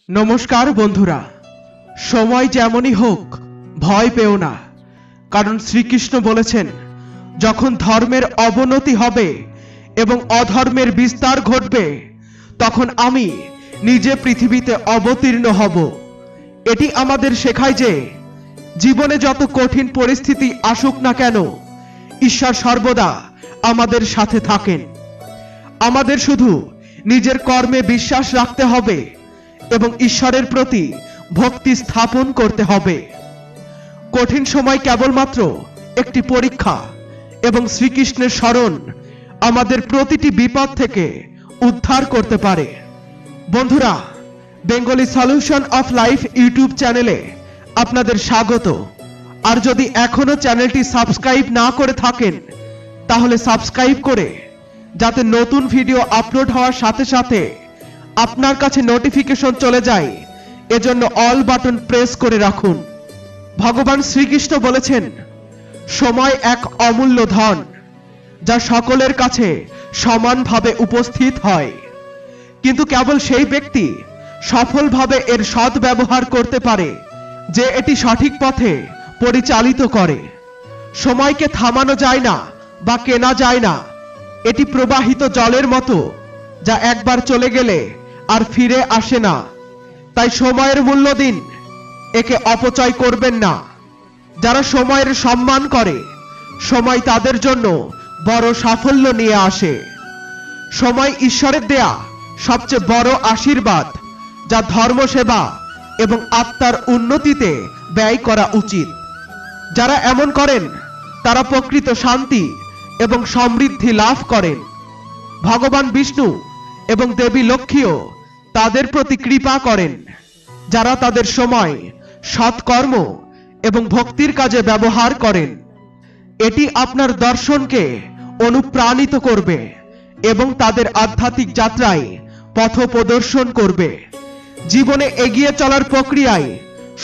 নমস্কার বন্ধুরা, সময় যেমনই হোক ভয় পেও না, কারণ শ্রীকৃষ্ণ বলেছেন যখন ধর্মের অবনতি হবে এবং অধর্মের বিস্তার ঘটবে তখন আমি নিজে পৃথিবীতে অবতীর্ণ হব। এটি আমাদের শেখায় যে জীবনে যত কঠিন পরিস্থিতি আসুক না কেন ঈশ্বর সর্বদা আমাদের সাথে থাকেন। আমাদের শুধু নিজের কর্মে বিশ্বাস রাখতে হবে এবং ঈশ্বরের প্রতি ভক্তি স্থাপন করতে হবে। কঠিন সময় কেবলমাত্র একটি পরীক্ষা এবং শ্রীকৃষ্ণের স্মরণ আমাদের প্রতিটি বিপদ থেকে উদ্ধার করতে পারে। বন্ধুরা, Bengali solution of life YouTube চ্যানেলে আপনাদের স্বাগত। আর যদি এখনো চ্যানেলটি সাবস্ক্রাইব না করে থাকেন তাহলে সাবস্ক্রাইব করে যাতে নতুন ভিডিও আপলোড হওয়ার সাথে সাথে আপনার কাছে নোটিফিকেশন চলে যায় এজন্য অল বাটন প্রেস করে রাখুন। ভগবান শ্রীকৃষ্ণ বলেছেন সময় এক অমূল্য ধন যা সকলের কাছে সমানভাবে উপস্থিত হয়, কিন্তু কেবল সেই ব্যক্তি সফলভাবে এর সদ্ব্যবহার করতে পারে যে এটি সঠিক পথে পরিচালিত করে। সময়কে থামানো যায় না বা কেনা যায় না, এটি প্রবাহিত জলের মতো যা একবার চলে গেলে আর ফিরে আসে না। তাই সময়ের মূল্য দিন, একে অপচয় করবেন না। যারা সময়ের সম্মান করে সময় তাদের জন্য বড় সাফল্য নিয়ে আসে। সময় ঈশ্বরের দেয়া সবচেয়ে বড় আশীর্বাদ যা ধর্মসেবা এবং আত্মার উন্নতিতে ব্যয় করা উচিত। যারা এমন করেন তারা প্রকৃত শান্তি এবং সমৃদ্ধি লাভ করেন। ভগবান বিষ্ণু এবং দেবী লক্ষ্মীও তাদের প্রতি কৃপা করেন যারা তাদের সময় সৎকর্ম এবং ভক্তির কাজে ব্যবহার করেন। এটি আপনার দর্শনকে অনুপ্রাণিত করবে এবং তাদের আধ্যাত্মিক যাত্রায় পথ প্রদর্শন করবে। জীবনে এগিয়ে চলার প্রক্রিয়ায়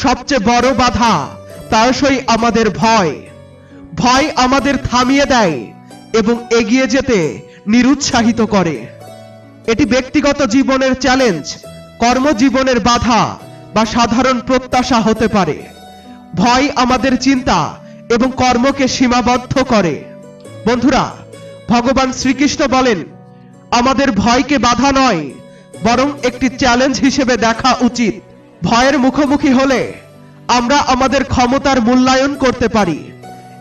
সবচেয়ে বড় বাধা প্রায়শই আমাদের ভয়। ভয় আমাদের থামিয়ে দেয় এবং এগিয়ে যেতে নিরুৎসাহিত করে। এটি ব্যক্তিগত জীবনের চ্যালেঞ্জ, কর্মজীবনের বাধা বা সাধারণ প্রত্যাশা হতে পারে। ভয় আমাদের চিন্তা এবং কর্মকে সীমাবদ্ধ করে। বন্ধুরা, ভগবান শ্রীকৃষ্ণ বলেন আমাদের ভয়কে বাধা নয় বরং একটি চ্যালেঞ্জ হিসেবে দেখা উচিত। ভয়ের মুখোমুখি হলে আমরা আমাদের ক্ষমতার মূল্যায়ন করতে পারি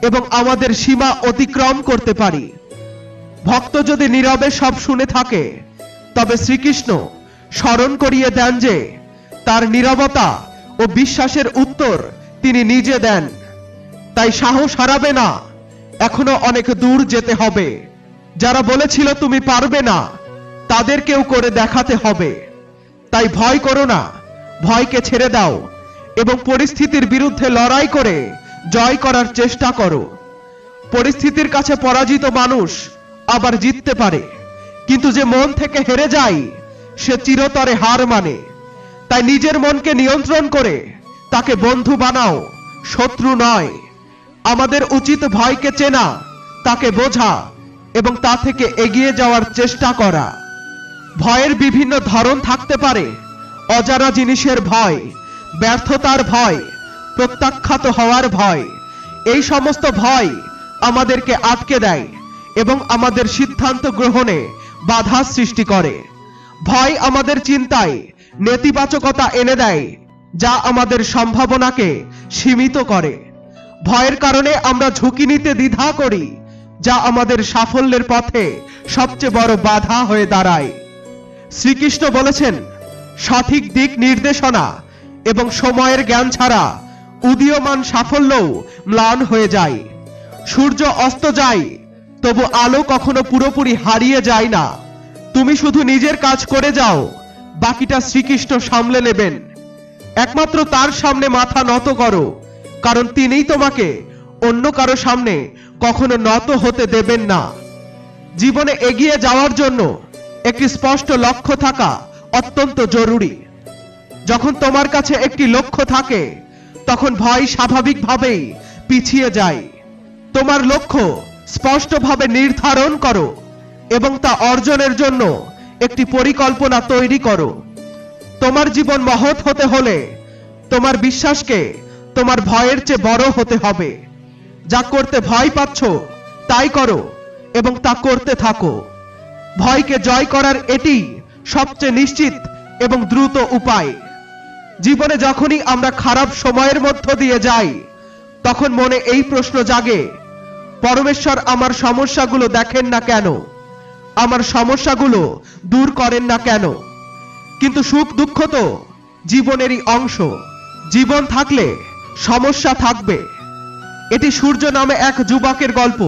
এবং আমাদের সীমা অতিক্রম করতে পারি। ভক্ত যদি নীরবে সব শুনে থাকে তবে শ্রীকৃষ্ণ স্মরণ করিয়ে দেন যে তার নীরবতা ও বিশ্বাসের উত্তর তিনি নিজে দেন। তাই সাহস হারাবে না, এখনো অনেক দূর যেতে হবে। যারা বলেছিল তুমি পারবে না তাদেরকেও করে দেখাতে হবে। তাই ভয় করো না, ভয়কে ছেড়ে দাও এবং পরিস্থিতির বিরুদ্ধে লড়াই করে জয় করার চেষ্টা করো। পরিস্থিতির কাছে পরাজিত মানুষ আবার জিততে পারে, কিন্তু যে মন থেকে হেরে যায় সে চিরতরে হার মানে। তাই নিজের মনকে নিয়ন্ত্রণ করে তাকে বন্ধু বানাও, শত্রু নয়। আমাদের উচিত ভয়কে চেনা, তাকে বোঝা এবং তা থেকে এগিয়ে যাওয়ার চেষ্টা করা। ভয়ের বিভিন্ন ধরন থাকতে পারে। অজানা জিনিসের ভয়, ব্যর্থতার ভয়, প্রত্যাখ্যাত হওয়ার ভয়। এই সমস্ত ভয় আমাদেরকে আটকে দেয় এবং আমাদের সিদ্ধান্ত গ্রহণে বাধা সৃষ্টি করে। ভয় আমাদের চিন্তায় নেতিবাচকতা এনে দেয় যা আমাদের সম্ভাবনাকে সীমিত করে। ভয়ের কারণে আমরা ঝুঁকি নিতে দ্বিধা করি যা আমাদের সাফল্যের পথে সবচেয়ে বড় বাধা হয়ে দাঁড়ায়। শ্রীকৃষ্ণ বলেছেন সঠিক দিক নির্দেশনা এবং সময়ের জ্ঞান ছাড়া উদীয়মান সাফল্যও ম্লান হয়ে যায়। সূর্য অস্ত যায় তবু আলো কখনো পুরোপুরি হারিয়ে যায় না। তুমি শুধু নিজের কাজ করে যাও, বাকিটা শ্রীকৃষ্ণ সামলে নেবেন। একমাত্র তার সামনে মাথা নত করো, কারণ তিনিই তোমাকে অন্য কারো সামনে কখনো নত হতে দেবেন না। জীবনে এগিয়ে যাওয়ার জন্য একটি স্পষ্ট লক্ষ্য থাকা অত্যন্ত জরুরি। যখন তোমার কাছে একটি লক্ষ্য থাকে তখন ভয় স্বাভাবিকভাবেই পিছিয়ে যায়। তোমার লক্ষ্য স্পষ্টভাবে নির্ধারণ করো এবং তা অর্জনের জন্য একটি পরিকল্পনা তৈরি করো। তোমার জীবন মহৎ হতে হলে তোমার বিশ্বাসকে তোমার ভয়ের চেয়ে বড় হতে হবে। যা করতে ভয় পাচ্ছ তাই করো এবং তা করতে থাকো। ভয়কে জয় করার এটি সবচেয়ে নিশ্চিত এবং দ্রুত উপায়। জীবনে যখনই আমরা খারাপ সময়ের মধ্য দিয়ে যাই, তখন মনে এই প্রশ্ন জাগে, পরমেশ্বর আমার সমস্যাগুলো দেখেন না কেন? আমার সমস্যাগুলো দূর করেন না কেন? কিন্তু সুখ দুঃখ তো জীবনেরই অংশ। জীবন থাকলে সমস্যা থাকবে। এটি সূর্য নামে এক যুবকের গল্প,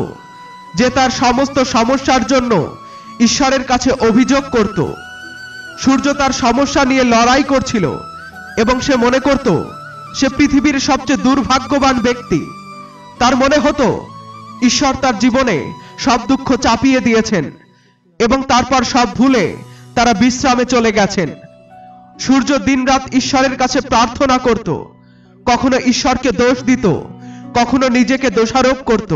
যে তার সমস্ত সমস্যার জন্য ঈশ্বরের কাছে অভিযোগ করত। সূর্য তার সমস্যা নিয়ে লড়াই করছিল এবং সে মনে করত সে পৃথিবীর সবচেয়ে দুর্ভাগ্যবান ব্যক্তি। তার মনে হতো ঈশ্বর তার জীবনে সব দুঃখ চাপিয়ে দিয়েছেন এবং তারপর সব ভুলে তারা বিশ্রামে চলে গেছেন। সূর্য দিনরাত ঈশ্বরের কাছে প্রার্থনা করত, কখনো ঈশ্বরকে দোষ দিত, কখনো নিজেকে দোষারোপ করত।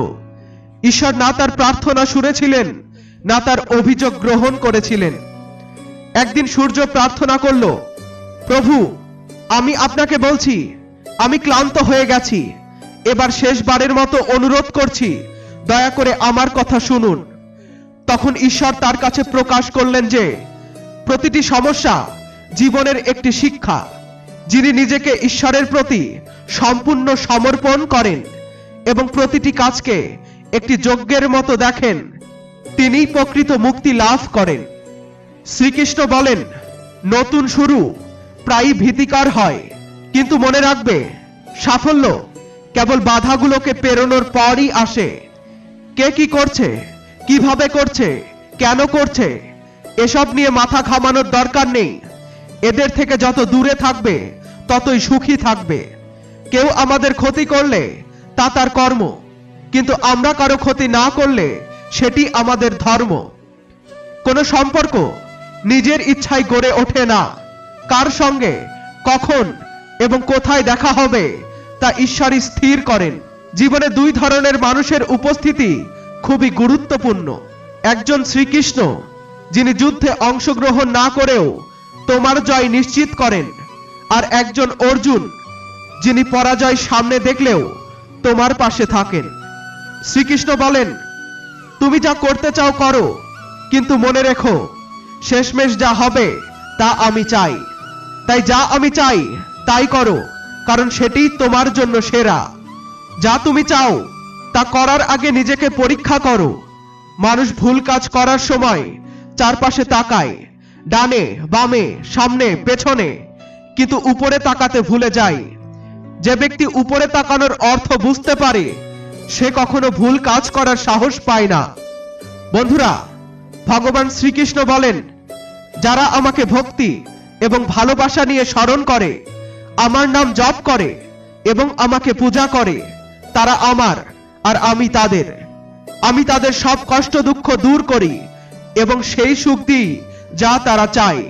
ঈশ্বর না তার প্রার্থনা শুনেছিলেন, না তার অভিযোগ গ্রহণ করেছিলেন। একদিন সূর্য প্রার্থনা করল, প্রভু, আমি আপনাকে বলছি, আমি ক্লান্ত হয়ে গেছি। এবার শেষবারের মতো অনুরোধ করছি, দয়া করে আমার কথা শুনুন। তখন ঈশ্বর তার কাছে প্রকাশ করলেন যে প্রতিটি সমস্যা জীবনের একটি শিক্ষা। যিনি নিজেকে ঈশ্বরের প্রতি সম্পূর্ণ সমর্পণ করেন এবং প্রতিটি কাজকে একটি যজ্ঞের মতো দেখেন, তিনিই প্রকৃত মুক্তি লাভ করেন। শ্রীকৃষ্ণ বলেন, নতুন শুরু প্রায়ই ভীতিকর হয়, কিন্তু মনে রাখবে, সাফল্য কেবল বাধাগুলোকে পেরোনোর পরই আসে। কে কি করছে, কিভাবে করছে, কেন করছে, এসব নিয়ে মাথা ঘামানোর দরকার নেই। এদের থেকে যত দূরে থাকবে ততই সুখী থাকবে। কেউ আমাদের ক্ষতি করলে তা তার কর্ম, কিন্তু আমরা কারো ক্ষতি না করলে সেটি আমাদের ধর্ম। কোনো সম্পর্ক নিজের ইচ্ছায় গড়ে ওঠে না। কার সঙ্গে, কখন এবং কোথায় দেখা হবে তা ঈশ্বরই স্থির করেন। জীবনে দুই ধরনের মানুষের উপস্থিতি খুবই গুরুত্বপূর্ণ। একজন শ্রীকৃষ্ণ, যিনি যুদ্ধে অংশগ্রহণ না করেও তোমার জয় নিশ্চিত করেন, আর একজন অর্জুন, যিনি পরাজয় সামনে দেখলেও তোমার পাশে থাকেন। শ্রীকৃষ্ণ বলেন, তুমি যা করতে চাও করো, কিন্তু মনে রেখো, শেষমেশ যা হবে তা আমি চাই। তাই যা আমি চাই তাই করো, কারণ সেটিই তোমার জন্য সেরা। যা তুমি চাও তা করার আগে নিজেকে পরীক্ষা করো। মানুষ ভুল কাজ করার সময় চারপাশে তাকায়, ডানে বামে, সামনে পেছনে, কিন্তু উপরে তাকাতে ভুলে যায়। যে ব্যক্তি উপরে তাকানোর অর্থ বুঝতে পারে, সে কখনো ভুল কাজ করার সাহস পায় না। বন্ধুরা, ভগবান শ্রীকৃষ্ণ বলেন, যারা আমাকে ভক্তি এবং ভালোবাসা নিয়ে স্মরণ করে, আমার নাম জপ করে এবং আমাকে পূজা করে, তারা আমার আর আমি তাদের। আমি তাদের সব কষ্ট দুঃখ দূর করি এবং সেই সুখ দিই যা তারা চায়।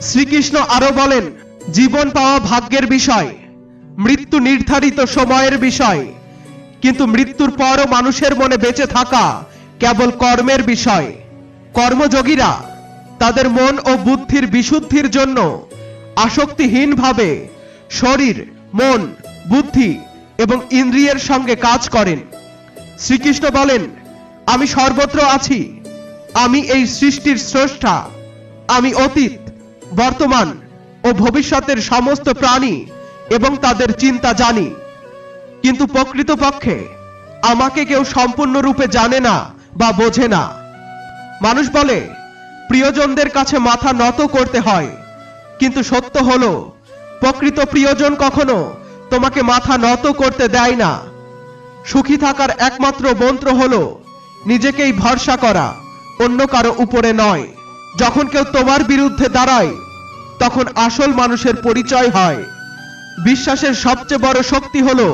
শ্রীকৃষ্ণ আরো বলেন, জীবন পাওয়া ভাগ্যের বিষয়, মৃত্যু নির্ধারিত সময়ের বিষয়, কিন্তু মৃত্যুর পরও মানুষের মনে বেঁচে থাকা কেবল কর্মের বিষয়। কর্মযোগীরা তাদের মন ও বুদ্ধির বিশুদ্ধির জন্য আসক্তিহীনভাবে শরীর, মন, বুদ্ধি এবং ইন্দ্রিয়ের সঙ্গে কাজ করেন। শ্রীকৃষ্ণ বলেন, আমি সর্বত্র আছি। আমি এই সৃষ্টির স্রষ্টা। আমি অতীত, বর্তমান ও ভবিষ্যতের সমস্ত প্রাণী এবং তাদের চিন্তা জানি। কিন্তু প্রকৃতপক্ষে আমাকে কেউ সম্পূর্ণরূপে জানে না বা বোঝে না। মানুষ বলে প্রিয়জনদের কাছে মাথা নত করতে হয়, কিন্তু সত্য হলো প্রকৃত প্রিয়জন কখনো তোমাকে মাথা নত করতে দেয় না। সুখী থাকার একমাত্র মন্ত্র হলো নিজেকেই ভরসা করা, অন্য কারো উপরে নয়। যখন কেউ তোমার বিরুদ্ধে দাঁড়ায়, তখন আসল মানুষের পরিচয় হয়। বিশ্বাসের সবচেয়ে বড় শক্তি হলো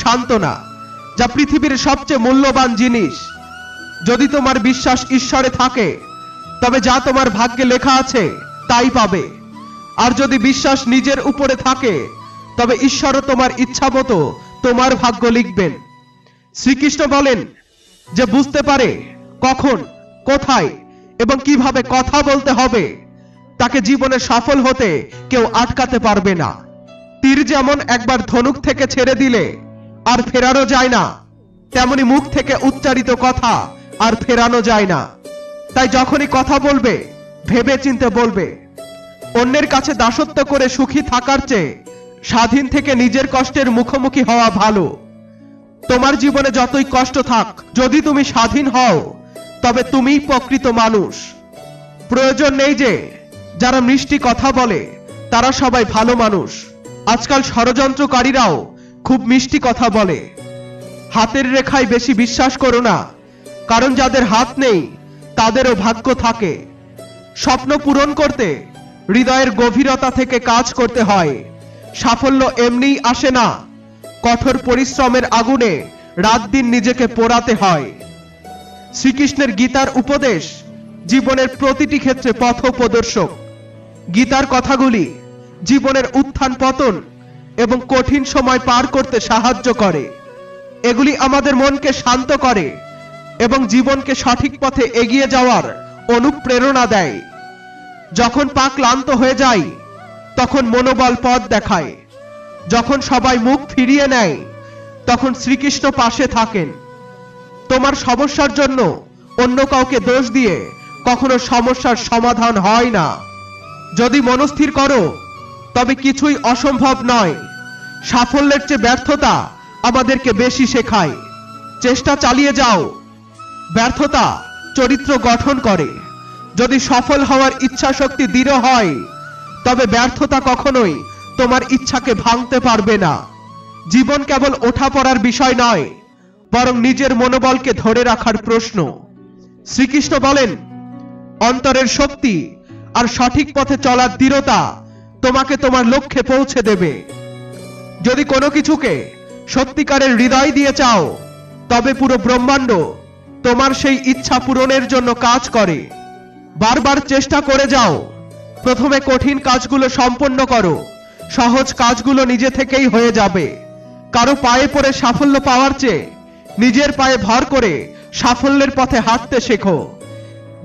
সান্ত্বনা, যা পৃথিবীর সবচেয়ে মূল্যবান জিনিস। যদি তোমার বিশ্বাস ঈশ্বরে থাকে, তবে যা তোমার ভাগ্যে লেখা আছে তাই পাবে। আর যদি বিশ্বাস নিজের উপরে থাকে, তবে ঈশ্বরও তোমার ইচ্ছা মতো তোমার ভাগ্য লিখবেন। শ্রীকৃষ্ণ বলেন, যে বুঝতে পারে কখন, কোথায় এবং কিভাবে কথা বলতে হবে, তাকে জীবনে সফল হতে কেউ আটকাতে পারবে না। তীর যেমন একবার ধনুক থেকে ছেড়ে দিলে আর ফেরানো যায় না, তেমনি মুখ থেকে উচ্চারিত কথা আর ফেরানো যায় না। তাই যখনই কথা বলবে ভেবে চিন্তে বলবে। অন্যের কাছে দাসত্ব করে সুখী থাকার চেয়ে স্বাধীন থেকে নিজের কষ্টের মুখোমুখি হওয়া ভালো। তোমার জীবনে যতই কষ্ট থাক, যদি তুমি স্বাধীন হও তবে তুমিই প্রকৃত মানুষ। প্রয়োজন নেই যে যারা মিষ্টি কথা বলে তারা সবাই ভালো মানুষ। আজকাল ষড়যন্ত্রকারীরাও খুব মিষ্টি কথা বলে। হাতের রেখায় বেশি বিশ্বাস করো না, কারণ যাদের হাত নেই তাদেরও ভাগ্য থাকে। স্বপ্ন পূরণ করতে হৃদয়ের গভীরতা থেকে কাজ করতে হয়। সাফল্য এমনিই আসে না, কঠোর পরিশ্রমের আগুনে রাত দিন নিজেকে পোড়াতে হয়। শ্রীকৃষ্ণের গীতার উপদেশ জীবনের প্রতিটি ক্ষেত্রে পথ প্রদর্শক। গীতার কথাগুলি জীবনের উত্থান পতন এবং কঠিন সময় পার করতে সাহায্য করে। এগুলি আমাদের মনকে শান্ত করে এবং জীবনকে সঠিক পথে এগিয়ে যাওয়ার অনুপ্রেরণা দেয়। যখন পা ক্লান্ত হয়ে যায় তখন মনোবল পথ দেখায়। যখন সবাই মুখ ফিরিয়ে নেয় তখন শ্রীকৃষ্ণ পাশে থাকেন। তোমার সমস্যার জন্য অন্য কাউকে দোষ দিয়ে কখনো সমস্যার সমাধান হয় না। যদি মনস্থির করো তবে কিছুই অসম্ভব নয়। সাফল্যের চেয়ে ব্যর্থতা আমাদেরকে বেশি শেখায়। চেষ্টা চালিয়ে যাও। ব্যর্থতা চরিত্র গঠন করে। যদি সফল হওয়ার ইচ্ছা শক্তি দৃঢ় হয় তবে ব্যর্থতা কখনোই তোমার ইচ্ছাকে ভাঙতে পারবে না। জীবন কেবল ওঠা পড়ার বিষয় নয়, বরং নিজের মনোবলকে ধরে রাখার প্রশ্ন। শ্রীকৃষ্ণ বলেন, অন্তরের শক্তি আর সঠিক পথে চলার দৃঢ়তা তোমাকে তোমার লক্ষ্যে পৌঁছে দেবে। যদি কোনো কিছুকে সত্যিকারের হৃদয় দিয়ে চাও তবে পুরো ব্রহ্মাণ্ড তোমার সেই ইচ্ছা পূরণের জন্য কাজ করে। বারবার চেষ্টা করে যাও। প্রথমে কঠিন কাজগুলো সম্পন্ন করো, সহজ কাজগুলো নিজে থেকেই হয়ে যাবে। কারো পায়ে পড়ে সাফল্য পাওয়ার চেয়ে নিজের পায়ে ভর করে সাফল্যের পথে হাঁটতে শেখো।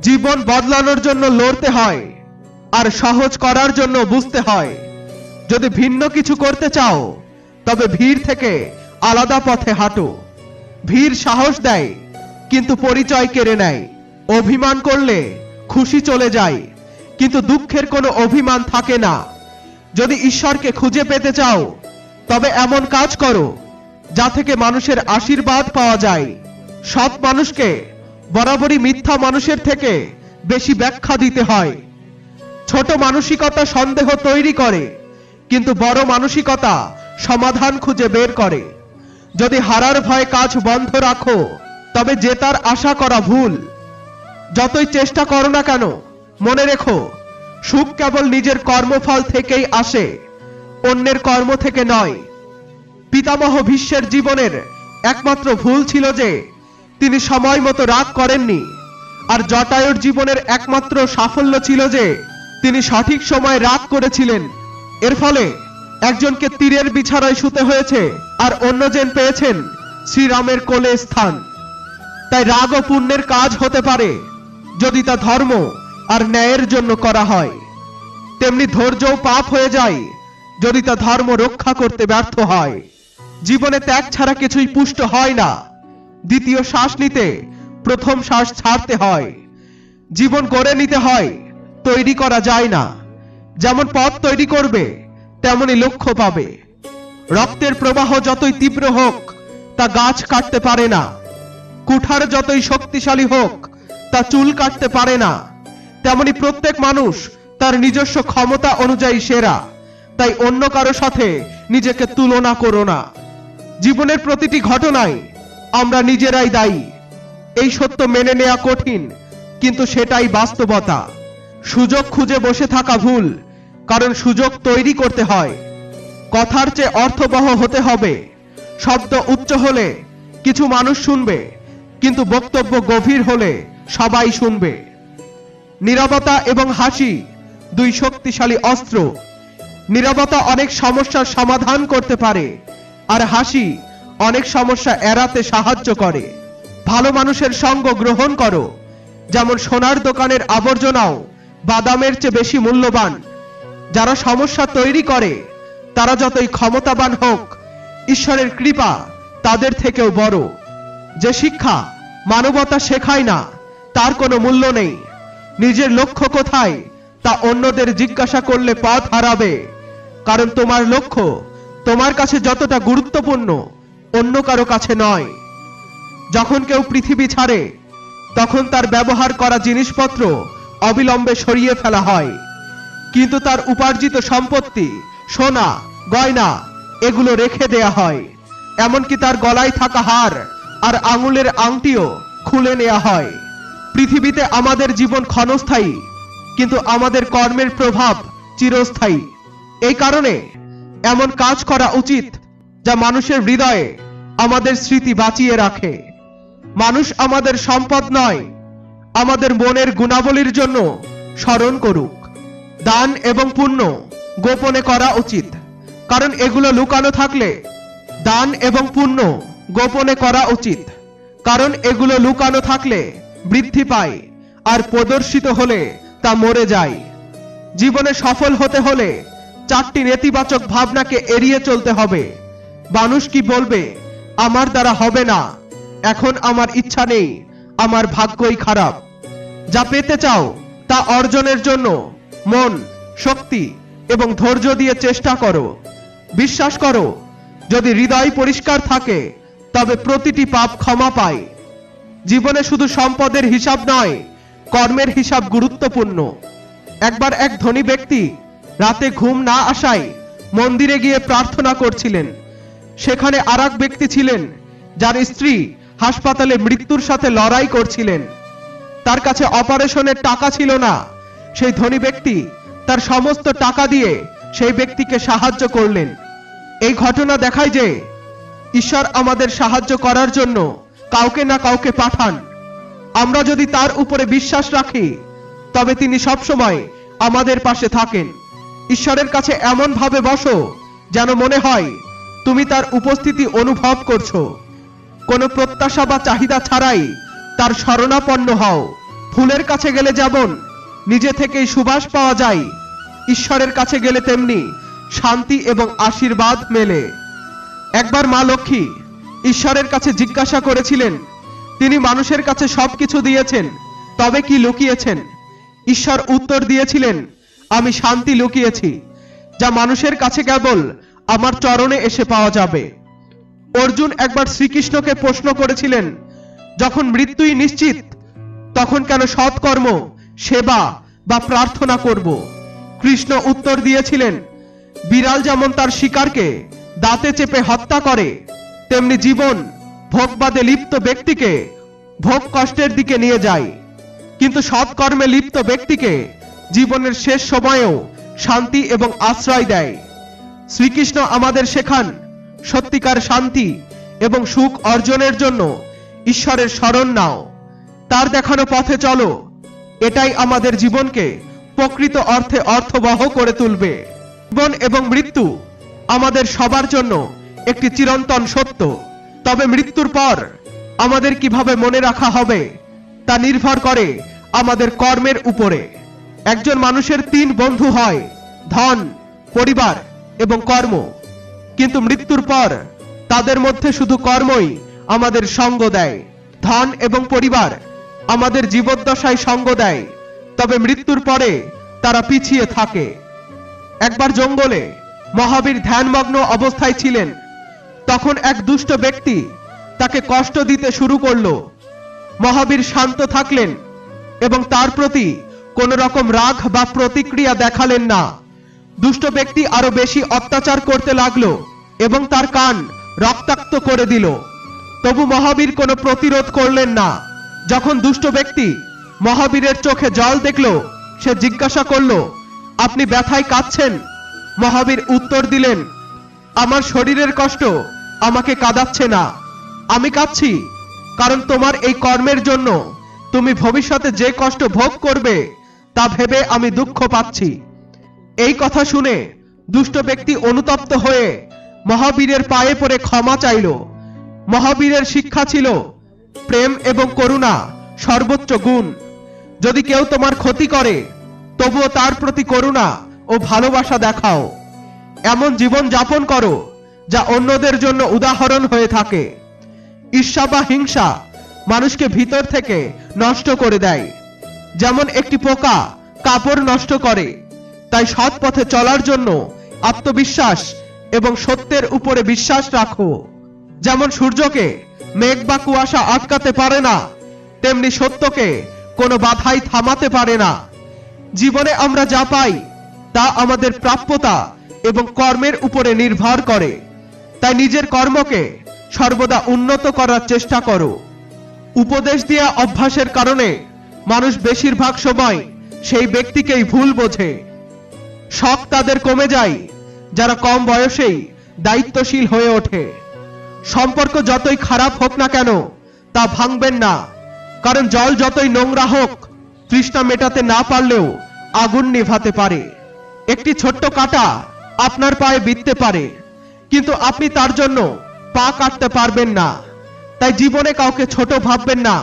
জীবন বদলানোর জন্য লড়তে হয়, আর সহজ করার জন্য বুঝতে হয়। যদি ভিন্ন কিছু করতে চাও তবে ভিড় থেকে আলাদা পথে হাঁটো। ভিড় সাহস দেয় কিন্তু পরিচয় কেড়ে নেয়। অভিমান করলে খুশি চলে যায়, কিন্তু দুঃখের কোনো অভিমান থাকে না। যদি ঈশ্বরকে খুঁজে পেতে চাও তবে এমন কাজ করো যা থেকে মানুষের আশীর্বাদ পাওয়া যায়। সৎ মানুষকে বরাবরই মিথ্যা মানুষের থেকে বেশি ব্যাখ্যা দিতে হয়। ছোট মানসিকতা সন্দেহ তৈরি করে, কিন্তু বড় মানসিকতা সমাধান খুঁজে বের করে। যদি হারার ভয়ে কাজ বন্ধ রাখো তবে জেতার আশা করা ভুল। যতই চেষ্টা করো না কেন, মনে রেখো, সুখ কেবল নিজের কর্মফল থেকেই আসে, অন্যের কর্ম থেকে নয়। পিতামহ ভীষ্মের জীবনের একমাত্র ভুল ছিল যে তিনি সময় মতো রাগ করেননি, আর জটায়ুর জীবনের একমাত্র সাফল্য ছিল যে তিনি সঠিক সময় রাগ করেছিলেন। এর ফলে একজনকে তীরের বিছানায় শুতে হয়েছে আর অন্যজন পেয়েছেন শ্রীরামের কোলে স্থান। তাই রাগ ও পুণ্যের কাজ হতে পারে যদি তা ধর্ম আর ন্যায়ের জন্য করা হয়, তেমনি ধৈর্যও পাপ হয়ে যায় যদি তা ধর্ম রক্ষা করতে ব্যর্থ হয়। জীবনে ত্যাগ ছাড়া কিছুই পুষ্ট হয় না। দ্বিতীয় শ্বাস নিতে প্রথম শ্বাস ছাড়তে হয়। জীবন গড়ে নিতে হয়, তৈরি করা যায় না। যেমন পথ তৈরি করবে তেমনি লক্ষ্য পাবে। রক্তের প্রবাহ যতই তীব্র হোক তা গাছ কাটতে পারে না। কুঠার যতই শক্তিশালী হোক তা চুল কাটতে পারে না। তেমনি প্রত্যেক মানুষ তার নিজস্ব ক্ষমতা অনুযায়ী সেরা। তাই অন্য কারো সাথে নিজেকে তুলনা করো না। জীবনের প্রতিটি ঘটনায় আমরা নিজেরাই দায়ী। এই সত্য মেনে নেওয়া কঠিন, কিন্তু সেটাই বাস্তবতা। সুযোগ খুঁজে বসে থাকা ভুল, কারণ সুযোগ তৈরি করতে হয়। কথার চেয়ে অর্থবহ হতে হবে। শব্দ উচ্চ হলে কিছু মানুষ শুনবে, কিন্তু বক্তব্য গভীর হলে সবাই শুনবে। নীরবতা এবং হাসি দুই শক্তিশালী অস্ত্র। নীরবতা অনেক সমস্যার সমাধান করতে পারে, আর হাসি অনেক সমস্যা এড়াতে সাহায্য করে। ভালো মানুষের সঙ্গ গ্রহণ করো, যেমন সোনার দোকানের আবর্জনাও বাদামের চেয়ে বেশি মূল্যবান। যারা সমস্যা তৈরি করে তারা যতই ক্ষমতাবান হোক, ঈশ্বরের কৃপা তাদের থেকেও বড়। যে শিক্ষা মানবতা শেখায় না তার কোনো মূল্য নেই। নিজের লক্ষ্য কোথায় তা অন্যদের জিজ্ঞাসা করলে পথ হারাবে, কারণ তোমার লক্ষ্য তোমার কাছে যতটা গুরুত্বপূর্ণ অন্য কারো কাছে নয়। যখন কেউ পৃথিবী ছাড়ে তখন তার ব্যবহার করা জিনিসপত্র অবিলম্বে সরিয়ে ফেলা হয়, কিন্তু তার উপার্জিত সম্পত্তি, সোনা, গয়না এগুলো রেখে দেয়া হয়। এমনকি তার গলায় থাকা হার আর আঙুলের আংটিও খুলে নেওয়া হয়। পৃথিবীতে আমাদের জীবন ক্ষণস্থায়ী, কিন্তু আমাদের কর্মের প্রভাব চিরস্থায়ী। এই কারণে এমন কাজ করা উচিত যা মানুষের হৃদয়ে আমাদের স্মৃতি বাঁচিয়ে রাখে। মানুষ আমাদের সম্পদ নয়, আমাদের মনের গুণাবলীর জন্য স্মরণ করুক। দান এবং পুণ্য গোপনে করা উচিত, কারণ এগুলো লুকানো থাকলে দান এবং পুণ্য গোপনে করা উচিত, কারণ এগুলো লুকানো থাকলে বৃদ্ধি পায়, আর প্রদর্শিত হলে তা মরে যায়। জীবনে সফল হতে হলে 4টি নেতিবাচক ভাবনাকে এড়িয়ে চলতে হবে। মানুষ কি বলবে? আমার দ্বারা হবে না, এখন আমার ইচ্ছা নেই, আমার ভাগ্যই খারাপ। যা পেতে চাও তা অর্জনের জন্য মন, শক্তি এবং ধৈর্য দিয়ে চেষ্টা করো। বিশ্বাস করো, যদি হৃদয় পরিষ্কার থাকে তবে প্রতিটি পাপ ক্ষমা পায়। জীবনে শুধু সম্পদের হিসাব নয়, কর্মের হিসাব গুরুত্বপূর্ণ। একবার এক ধনী ব্যক্তি রাতে ঘুম না আসায় মন্দিরে গিয়ে প্রার্থনা করছিলেন। সেখানে আরেক ব্যক্তি ছিলেন যার স্ত্রী হাসপাতালে মৃত্যুর সাথে লড়াই করছিলেন। তার কাছে অপারেশনের টাকা ছিল না। সেই ধনী ব্যক্তি তার সমস্ত টাকা দিয়ে সেই ব্যক্তিকে সাহায্য করলেন। এই ঘটনা দেখায় যে ঈশ্বর আমাদের সাহায্য করার জন্য কাউকে না কাউকে পাঠান। আমরা যদি তার উপরে বিশ্বাস রাখি তবে তিনি সবসময় আমাদের পাশে থাকেন। ঈশ্বরের কাছে এমন ভাবে বসো যেন মনে হয় তুমি তার উপস্থিতি অনুভব করছো। কোনো প্রত্যাশা বা চাহিদা ছাড়াই তার শরণাপন্ন হও। ফুলের কাছে গেলে যেমন নিজে থেকেই সুবাস পাওয়া যায়, ঈশ্বরের কাছে গেলে তেমনি শান্তি এবং আশীর্বাদ মেলে। একবার মা লক্ষ্মী ঈশ্বরের কাছে জিজ্ঞাসা করেছিলেন, তিনি মানুষের কাছে সবকিছু দিয়েছেন, তবে কি লুকিয়েছেন? ঈশ্বর উত্তর দিয়েছিলেন, আমি শান্তি লুকিয়েছি, যা মানুষের কাছে কেবল আমার চরণে এসে পাওয়া যাবে। অর্জুন একবার শ্রীকৃষ্ণকে প্রশ্ন করেছিলেন, যখন মৃত্যুই নিশ্চিত তখন কেন সৎকর্ম, সেবা বা প্রার্থনা করব? কৃষ্ণ উত্তর দিয়েছিলেন, বিড়াল যেমন তার শিকারকে দাঁতে চেপে হত্যা করে, তেমনি জীবন ভোগবাদে লিপ্ত ব্যক্তিকে ভোগ কষ্টের দিকে নিয়ে যায়, কিন্তু সৎকর্মে লিপ্ত ব্যক্তিকে জীবনের শেষ সময়েও শান্তি এবং আশ্রয় দেয়। শ্রীকৃষ্ণ আমাদের শেখান, সত্যিকার শান্তি এবং সুখ অর্জনের জন্য ঈশ্বরের শরণ নাও, তার দেখানো পথে চলো। এটাই আমাদের জীবনকে প্রকৃত অর্থে অর্থবহ করে তুলবে। জীবন এবং মৃত্যু আমাদের সবার জন্য একটি চিরন্তন সত্য, তবে মৃত্যুর পর আমাদের কিভাবে মনে রাখা হবে তা নির্ভর করে আমাদের কর্মের উপরে। একজন মানুষের 3 বন্ধু হয়, ধন, পরিবার এবং কর্ম, কিন্তু মৃত্যুর পর তাদের মধ্যে শুধু কর্মই আমাদের সঙ্গ দেয়। ধন এবং পরিবার আমাদের জীবদ্দশায় সঙ্গ দেয়, তবে মৃত্যুর পরে তারা পিছিয়ে থাকে। একবার জঙ্গলে মহাবীর ধ্যানমগ্ন অবস্থায় ছিলেন। তখন এক দুষ্ট ব্যক্তি তাকে কষ্ট দিতে শুরু করলো। মহাবীর শান্ত থাকলেন এবং তার প্রতি কোন রকম রাগ বা প্রতিক্রিয়া দেখালেন না। দুষ্ট ব্যক্তি আরো বেশি অত্যাচার করতে লাগলো এবং তার কান রক্তাক্ত করে দিল। তবু মহাবীর কোনো প্রতিরোধ করলেন না। যখন দুষ্ট ব্যক্তি মহাবীরের চোখে জল দেখল, সে জিজ্ঞাসা করল, আপনি ব্যথায় কাঁদছেন? মহাবীর উত্তর দিলেন, আমার শরীরের কষ্ট আমাকে কাঁদাচ্ছে না, আমি কাঁদছি কারণ তোমার এই কর্মের জন্য তুমি ভবিষ্যতে যে কষ্ট ভোগ করবে তা ভেবে আমি দুঃখ পাচ্ছি। এই কথা শুনে দুষ্ট ব্যক্তি অনুতপ্ত হয়ে মহাবীরের পায়ে পড়ে ক্ষমা চাইল। মহাবীরের শিক্ষা ছিল, প্রেম এবং করুণা সর্বোচ্চ গুণ। যদি কেউ তোমার ক্ষতি করে তবুও তার প্রতি করুণা ও ভালোবাসা দেখাও। এমন জীবন যাপন করো যা অন্যদের জন্য উদাহরণ হয়ে থাকে। ঈর্ষা বা হিংসা মানুষকে ভিতর থেকে নষ্ট করে দেয়। যেমন একটি পোকা কাপড় নষ্ট করে, তাই সৎ পথে চলার জন্য আত্মবিশ্বাস এবং সত্যের উপরে বিশ্বাস রাখো। যেমন সূর্যকে মেঘ বা কুয়াশা আটকাতে পারে না, তেমনি সত্যকে কোনো বাধাই থামাতে পারে না। জীবনে আমরা যা পাই তা আমাদের প্রাপ্যতা এবং কর্মের উপরে নির্ভর করে, তাই নিজের কর্মকে সর্বদা উন্নত করার চেষ্টা করো। উপদেশ দেওয়া অভ্যাসের কারণে মানুষ বেশিরভাগ সময় সেই ব্যক্তিকেই ভুল বোঝে। শখ তাদের কমে যায় যারা কম বয়সেই দায়িত্বশীল হয়ে ওঠে। সম্পর্ক যতই খারাপ হোক না কেন তা ভাঙবেন না, কারণ জল যতই নোংরা হোক তৃষ্ণা মেটাতে না পারলেও আগুন নিভাতে পারে। একটি ছোট্ট কাঁটা আপনার পায়ে বিঁধতে পারে, কিন্তু আপনি তার জন্য পা কাটতে পারবেন না। তাই জীবনে কাউকে ছোট ভাববেন না,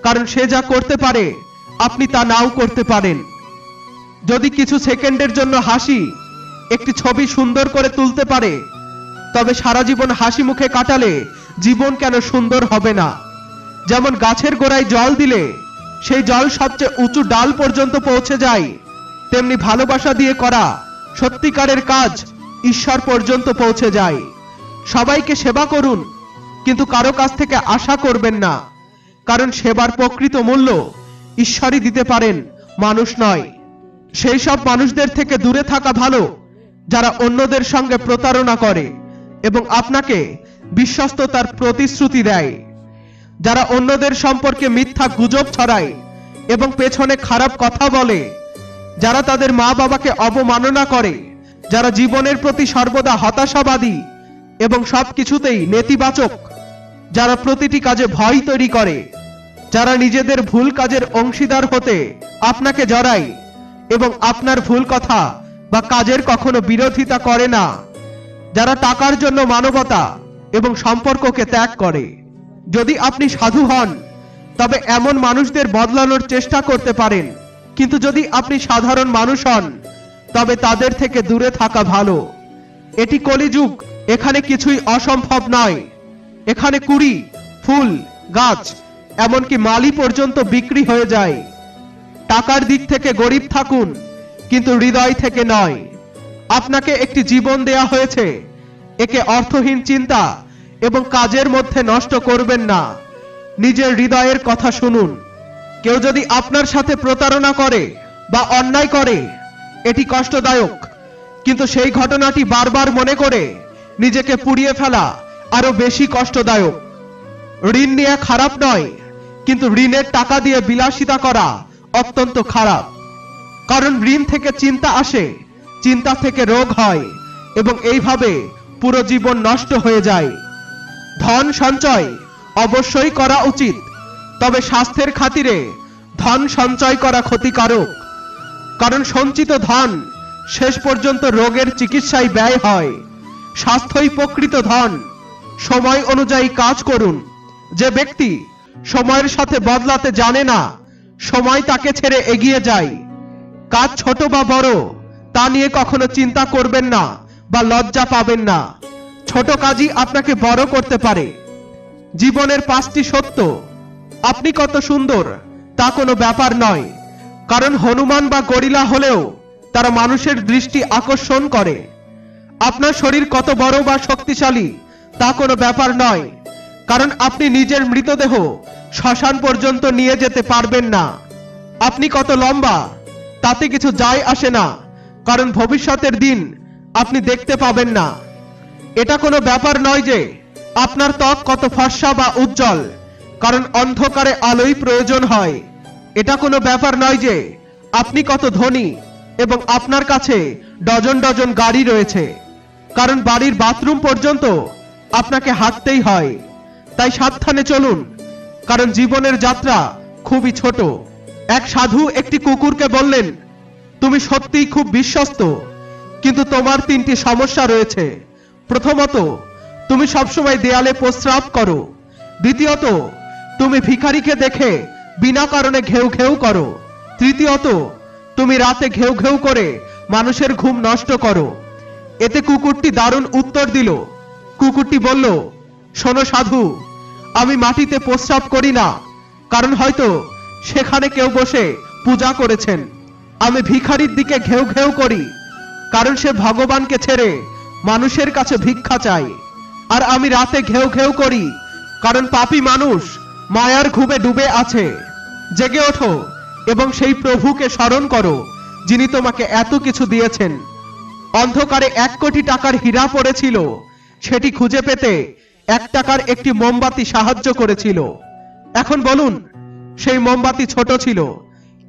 কারণ সে যা করতে পারে আপনি তা নাও করতে পারেন। যদি কিছু সেকেন্ডের জন্য হাসি একটি ছবি সুন্দর করে তুলতে পারে, তবে সারা জীবন হাসি মুখে কাটালে জীবন কেন সুন্দর হবে না। যেমন গাছের গোড়ায় জল দিলে সেই জল সবচেয়ে উঁচু ডাল পর্যন্ত পৌঁছে যায়, তেমনি ভালোবাসা দিয়ে করা সত্যিকারের কাজ ঈশ্বর পর্যন্ত পৌঁছে যায়। সবাইকে সেবা করুন, কিন্তু কারো কাছ থেকে আশা করবেন না, কারণ সেবার প্রকৃত মূল্য ঈশ্বরই দিতে পারেন, মানুষ নয়। সেই সব মানুষদের থেকে দূরে থাকা ভালো যারা অন্যদের সঙ্গে প্রতারণা করে এবং আপনাকে বিশ্বস্ততার প্রতিশ্রুতি দেয়, যারা অন্যদের সম্পর্কে মিথ্যা গুজব ছড়ায় এবং পেছনে খারাপ কথা বলে, যারা তাদের মা বাবাকে অবমাননা করে, যারা জীবনের প্রতি সর্বদা হতাশাবাদী এবং সবকিছুতেই নেতিবাচক, যারা প্রতিটি কাজে ভয় তৈরি করে, যারা নিজেদের ভুল কাজের অংশীদার হতে আপনাকে জড়ায় এবং আপনার ভুল কথা বা কাজের কখনো বিরোধিতা করে না, যারা টাকার জন্য মানবতা এবং সম্পর্ককে ত্যাগ করে। যদি আপনি সাধু হন তবে এমন মানুষদের বদলানোর চেষ্টা করতে পারেন, কিন্তু যদি আপনি সাধারণ মানুষ হন তবে তাদের থেকে দূরে থাকা ভালো। এটি কলিযুগ, এখানে কিছুই অসম্ভব নয়। এখানে কুড়ি, ফুল, গাছ, এমনকি মালি পর্যন্ত বিক্রি হয়ে যায়। টাকার দিক থেকে গরিব থাকুন, কিন্তু হৃদয় থেকে নয়। আপনাকে একটি জীবন দেয়া হয়েছে, একে অর্থহীন চিন্তা এবং কাজের মধ্যে নষ্ট করবেন না। নিজের হৃদয়ের কথা শুনুন। কেউ যদি আপনার সাথে প্রতারণা করে বা অন্যায় করে, এটি কষ্টদায়ক, কিন্তু সেই ঘটনাটি বারবার মনে করে নিজেকে পুড়িয়ে ফেলা আরো বেশি কষ্টদায়ক। ঋণ নেওয়া খারাপ নয়, কিন্তু ঋণের টাকা দিয়ে বিলাসিতা করা অত্যন্ত খারাপ। কারণ ঋণ থেকে চিন্তা আসে, চিন্তা থেকে রোগ হয় এবং এইভাবে পুরো জীবন নষ্ট হয়ে যায়। ধন সঞ্চয় অবশ্যই করা উচিত, তবে স্বাস্থ্যের খাতিরে ধন সঞ্চয় করা ক্ষতিকারক। কারণ সঞ্চিত ধন শেষ পর্যন্ত রোগের চিকিৎসায় ব্যয় হয়। স্বাস্থ্যই প্রকৃত ধন। সময় অনুযায়ী কাজ করুন। যে ব্যক্তি সময়ের সাথে বদলাতে জানে না, সময় তাকে ছেড়ে এগিয়ে যায়। কাজ ছোট বা বড় তা নিয়ে কখনো চিন্তা করবেন না বা লজ্জা পাবেন না। ছোট কাজই আপনাকে বড় করতে পারে। জীবনের 5টি সত্য। আপনি কত সুন্দর তা কোনো ব্যাপার নয়, কারণ হনুমান বা গরিলা হলেও তারা মানুষের দৃষ্টি আকর্ষণ করে। আপনার শরীর কত বড় বা শক্তিশালী তা কোনো ব্যাপার নয়, কারণ আপনি নিজের মৃতদেহ শ্মশান পর্যন্ত নিয়ে যেতে পারবেন না। আপনি কত লম্বা তাতে কিছু যায় আসে না, কারণ ভবিষ্যতের দিন আপনি দেখতে পাবেন না। এটা কোনো ব্যাপার নয় যে আপনার ত্বক কত ফর্সা বা উজ্জ্বল, কারণ অন্ধকারে আলোই প্রয়োজন হয়। এটা কোনো ব্যাপার নয় যে আপনি কত ধনী এবং আপনার কাছে ডজন ডজন গাড়ি রয়েছে, কারণ বাড়ির বাথরুম পর্যন্ত আপনাকে হাঁটতেই হয়। তাই সাবধানে চলুন, কারণ জীবনের যাত্রা খুবই ছোট। এক সাধু একটি কুকুরকে বললেন, তুমি সত্যিই খুব বিশ্বস্ত, কিন্তু তোমার 3টি সমস্যা রয়েছে। প্রথমত, তুমি সবসময় দেয়ালে প্রস্রাব করো। দ্বিতীয়ত, তুমি ভিখারিকে দেখে বিনা কারণে ঘেউ ঘেউ করো। তৃতীয়ত, তুমি রাতে ঘেউ ঘেউ করে মানুষের ঘুম নষ্ট করো। এতে কুকুরটি দারুণ উত্তর দিল। কুকুরটি বলল, শোনো সাধু, আমি মাটিতে প্রস্রাব করি না, কারণ হয়তো সেখানে কেউ বসে পূজা করেছেন। আমি ভিখারির দিকে ঘেউ ঘেউ করি, কারণ সে ভগবানকে ছেড়ে মানুষের কাছে ভিক্ষা চায়। আর আমি রাতে ঘেউ ঘেউ করি, কারণ পাপী মানুষ মায়ার ঘুমে ডুবে আছে। জেগে ওঠো এবং সেই প্রভুকে স্মরণ করো, যিনি তোমাকে এত কিছু দিয়েছেন। অন্ধকারে 1 কোটি টাকার হীরা পড়েছিল, সেটি খুঁজে পেতে 1 টাকার একটি মোমবাতি সাহায্য করেছিল। এখন বলুন, সেই মোমবাতি ছোট ছিল,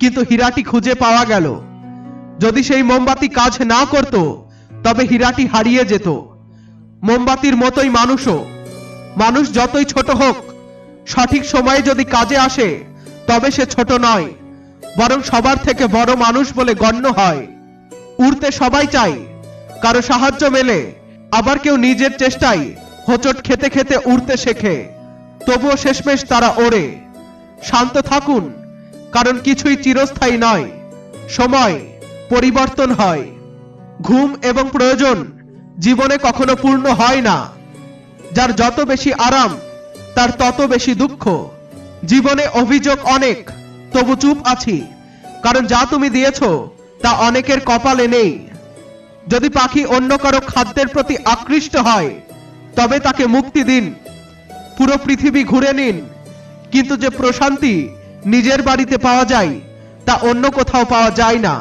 কিন্তু হীরাটি খুঁজে পাওয়া গেল। যদি সেই মোমবাতি কাজ না করত, তবে হীরাটি হারিয়ে যেত। মোমবাতির মতোই মানুষও, মানুষ যতই ছোট হোক, সঠিক সময়ে যদি কাজে আসে, তবে সে ছোট নয়, বরং সবার থেকে বড় মানুষ বলে গণ্য হয়। উড়তে সবাই চায়, কারো সাহায্য মেলে, আবার কেউ নিজের চেষ্টায় হোঁচট খেতে খেতে উড়তে শেখে, তবুও শেষমেশ তারা ওড়ে। শান্ত থাকুন, কারণ কিছুই চিরস্থায়ী নয়। সময় পরিবর্তন হয়। ঘুম এবং প্রয়োজন জীবনে কখনো পূর্ণ হয় না। যার যত বেশি আরাম, তার তত বেশি দুঃখ। জীবনে অভিযোগ অনেক, তবু চুপ আছি, কারণ যা তুমি দিয়েছো তা অনেকের কপালে নেই। যদি পাখি অন্য কারো খাদ্যের প্রতি আকৃষ্ট হয়, তবে তাকে মুক্তি দিন। পুরো পৃথিবী ঘুরে নিন, কিন্তু যে প্রশান্তি নিজের বাড়িতে পাওয়া যায়, তা অন্য কোথাও পাওয়া যায় না।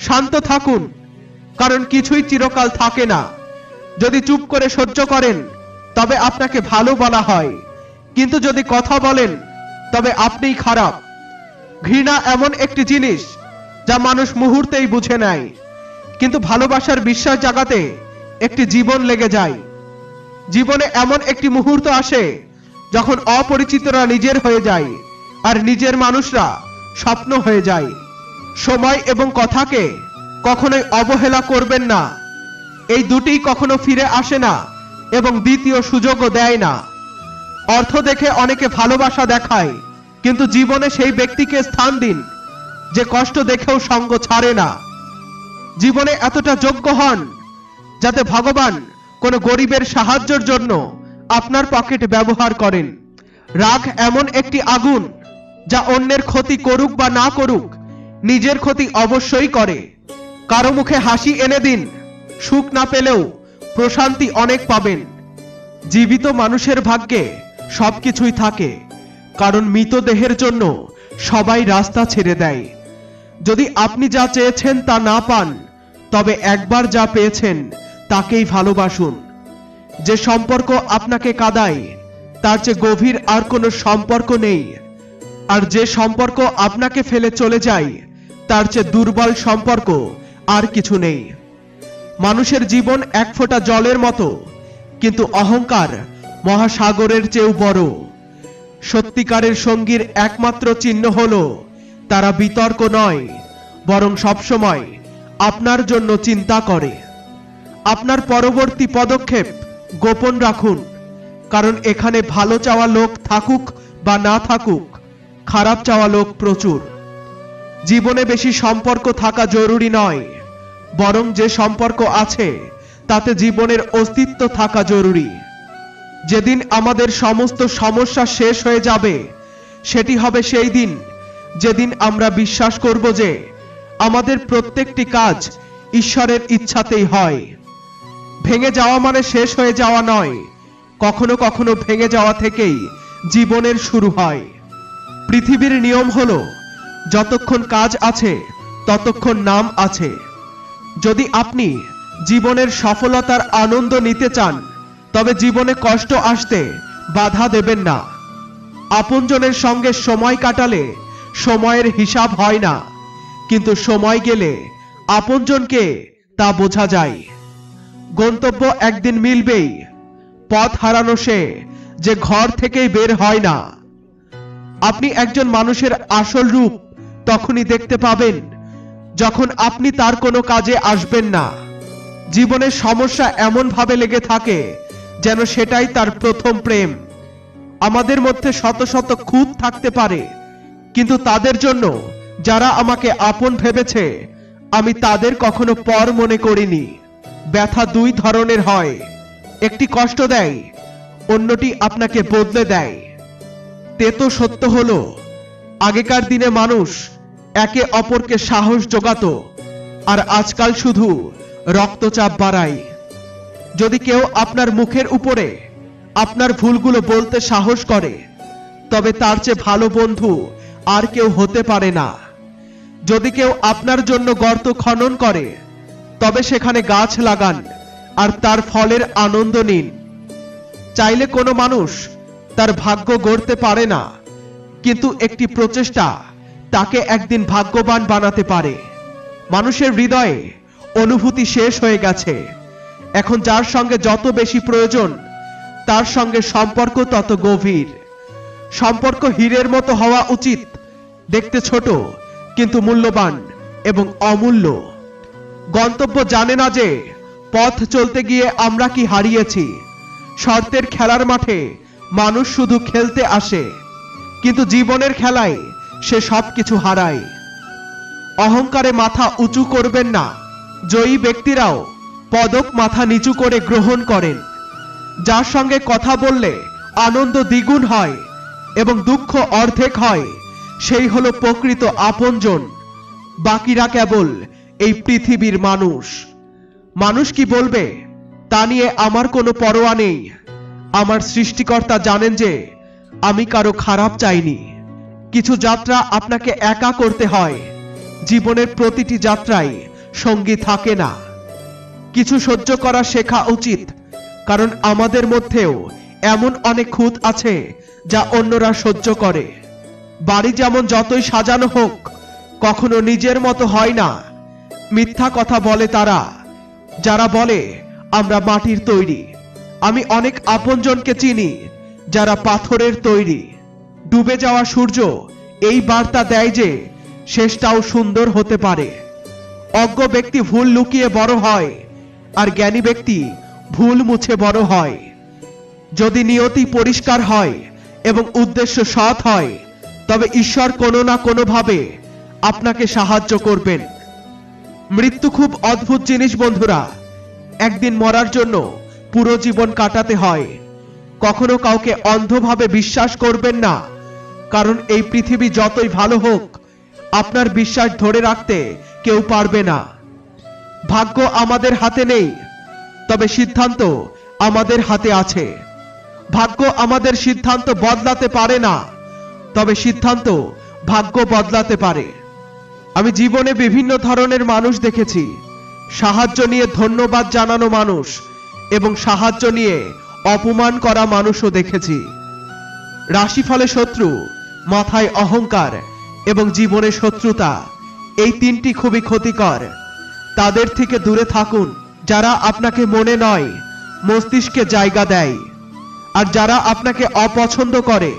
শান্ত থাকুন, কারণ কিছুই চিরকাল থাকে না। যদি চুপ করে সহ্য করেন, তবে আপনাকে ভালো বলা হয়, কিন্তু যদি কথা বলেন, তবে আপনিই খারাপ। ঘৃণা এমন একটি জিনিস যা মানুষ মুহূর্তেই বুঝে নেয়, কিন্তু ভালোবাসার বিশ্বাস জাগাতে একটি জীবন লেগে যায়। জীবনে এমন একটি মুহূর্ত আসে যখন অপরিচিতরা নিজের হয়ে যায়, আর নিজের মানুষরা স্বপ্ন হয়ে যায়। সময় এবং কথাকে কখনোই অবহেলা করবেন না। এই দুটিই কখনো ফিরে আসে না এবং দ্বিতীয় সুযোগও দেয় না। অর্থ দেখে অনেকে ভালোবাসা দেখায়, কিন্তু জীবনে সেই ব্যক্তিকে স্থান দিন যে কষ্ট দেখেও সঙ্গ ছাড়ে না। জীবনে এতটা যোগ্য হন যাতে ভগবান কোনো গরিবের সাহায্যের জন্য আপনার পকেট ব্যবহার করেন। রাগ এমন একটি আগুন যা অন্যের ক্ষতি করুক বা না করুক, নিজের ক্ষতি অবশ্যই করে। কারো মুখে হাসি এনে দিন, সুখ না পেলেও প্রশান্তি অনেক পাবেন। জীবিত মানুষের ভাগ্যে সবকিছুই থাকে, কারণ মৃতদেহের জন্য সবাই রাস্তা ছেড়ে দেয়। যদি আপনি যা চেয়েছেন তা না পান, তবে একবার যা পেয়েছেন তাকেই ভালোবাসুন। যে সম্পর্ক আপনাকে কাঁদায়, তার চেয়ে গভীর আর কোনো সম্পর্ক নেই। আর যে সম্পর্ক আপনাকে ফেলে চলে যায়, তার চেয়ে দুর্বল সম্পর্ক আর কিছু নেই। মানুষের জীবন 1 ফোঁটা জলের মতো, কিন্তু অহংকার মহাসাগরের চেয়েও বড়। সত্যিকারের সঙ্গীর একমাত্র চিহ্ন হলো তারা বিতর্ক নয়, বরং সবসময় আপনার জন্য চিন্তা করে। আপনার পরবর্তী পদক্ষেপ গোপন রাখুন, কারণ এখানে ভালো চাওয়া লোক থাকুক বা না থাকুক, খারাপ চাওয়া লোক প্রচুর। জীবনে বেশি সম্পর্ক থাকা জরুরি নয়, বরং যে সম্পর্ক আছে তাতে জীবনের অস্তিত্ব থাকা জরুরি। যেদিন আমাদের সমস্ত সমস্যা শেষ হয়ে যাবে, সেটি হবে সেই দিন যেদিন আমরা বিশ্বাস করব যে আমাদের প্রত্যেকটি কাজ ঈশ্বরের ইচ্ছাতেই হয়। ভেঙে যাওয়া মানে শেষ হয়ে যাওয়া নয়, কখনো কখনো ভেঙে যাওয়া থেকেই জীবনের শুরু হয়। পৃথিবীর নিয়ম হলো, যতক্ষণ কাজ আছে ততক্ষণ নাম আছে। যদি আপনি জীবনের সফলতার আনন্দ নিতে চান, তবে জীবনে কষ্ট আসতে বাধা দেবেন না। আপনজনের সঙ্গে সময় কাটালে সময়ের হিসাব হয় না, কিন্তু সময় গেলে আপনজনকে তা বোঝা যায়। গন্তব্য একদিন মিলবেই, পথ হারানো সে যে ঘর থেকেই বের হয় না। আপনি একজন মানুষের আসল রূপ তখনই দেখতে পাবেন যখন আপনি তার কোনো কাজে আসবেন না। জীবনের সমস্যা এমন ভাবে লেগে থাকে যেন সেটাই তার প্রথম প্রেম। আমাদের মধ্যে শত শত খুঁত থাকতে পারে, কিন্তু তাদের জন্য যারা আমাকে আপন ভেবেছে আমি তাদের কখনো পর মনে করিনি। ব্যথা দুই ধরনের হয়, একটি কষ্ট দেয়, অন্যটি আপনাকে বদলে দেয়। তেতো সত্য হলো আগেকার দিনে মানুষ একে অপরকে সাহস জোগাতো, আর আজকাল শুধু রক্তচাপ বাড়ায়। যদি কেউ আপনার মুখের উপরে আপনার ভুলগুলো বলতে সাহস করে, তবে তার চেয়ে ভালো বন্ধু আর কেউ হতে পারে না। যদি কেউ আপনার জন্য গর্ত খনন করে, তবে সেখানে গাছ লাগান আর তার ফলের আনন্দ নিন। চাইলে কোনো মানুষ তার ভাগ্য গড়তে পারে না, কিন্তু একটি প্রচেষ্টা তাকে একদিন ভাগ্যবান বানাতে পারে। মানুষের হৃদয়ে অনুভূতি শেষ হয়ে গেছে। এখন যার সঙ্গে যত বেশি প্রয়োজন, তার সঙ্গে সম্পর্ক তত গভীর। সম্পর্ক হীরের মতো হওয়া উচিত, দেখতে ছোট কিন্তু মূল্যবান এবং অমূল্য। গন্তব্য জানে না যে পথ চলতে গিয়ে আমরা কি হারিয়েছি। শর্তের খেলার মাঠে মানুষ শুধু খেলতে আসে, কিন্তু জীবনের খেলায় সে সবকিছু হারায়। অহংকারে মাথা উঁচু করবেন না। জয়ী ব্যক্তিরাও পদক মাথা নিচু করে গ্রহণ করেন। যার সঙ্গে কথা বললে আনন্দ দ্বিগুণ হয় এবং দুঃখ অর্ধেক হয়, সেই হলো প্রকৃত আপনজন। বাকিরা কেবল এই পৃথিবীর মানুষ। মানুষ কি বলবে তা নিয়ে আমার কোনো পরোয়া নেই। আমার সৃষ্টিকর্তা জানেন যে আমি কারো খারাপ চাইনি। কিছু যাত্রা আপনাকে একা করতে হয়। জীবনের প্রতিটি যাত্রায় সঙ্গী থাকে না। কিছু সহ্য করা শেখা উচিত, কারণ আমাদের মধ্যেও এমন অনেক খুঁত আছে যা অন্যরা সহ্য করে। বাড়ি যেমন যতই সাজানো হোক, কখনো নিজের মতো হয় না। মিথ্যা কথা বলে তারা যারা বলে আমরা মাটির তৈরি। আমি অনেক আপনজনকে চিনি যারা পাথরের তৈরি। ডুবে যাওয়া সূর্য এই বার্তা দেয় যে শেষটাও সুন্দর হতে পারে। অজ্ঞ ব্যক্তি ভুল লুকিয়ে বড় হয়, আর জ্ঞানী ব্যক্তি ভুল মুছে বড় হয়। যদি নিয়তি পরিষ্কার হয় এবং উদ্দেশ্য সৎ হয়, তবে ঈশ্বর কোনো না কোনোভাবে আপনাকে সাহায্য করবেন। মৃত্যু খুব অদ্ভুত জিনিস বন্ধুরা। একদিন মরার জন্য পুরো জীবন কাটাতে হয়। কখনো কাউকে অন্ধভাবে বিশ্বাস করবেন না, কারণ এই পৃথিবী যতই ভালো হোক, আপনার বিশ্বাস ধরে রাখতে কেউ পারবে না। ভাগ্য আমাদের হাতে নেই, তবে সিদ্ধান্ত আমাদের হাতে আছে। ভাগ্য আমাদের সিদ্ধান্ত বদলাতে পারে না, তবে সিদ্ধান্ত ভাগ্য বদলাতে পারে। আমি জীবনে বিভিন্ন ধরনের মানুষ দেখেছি। সাহায্য নিয়ে ধন্যবাদ জানানো মানুষ এবং সাহায্য নিয়ে অপমান করা মানুষও দেখেছি। রাশিফলে শত্রু, মাথায় অহংকার এবং জীবনে শত্রুতা, এই তিনটি খুবই ক্ষতিকর। তাদের থেকে দূরে থাকুন। যারা আপনাকে মনে নয় মস্তিষ্কে জায়গা দেয়, আর যারা আপনাকে অপছন্দ করে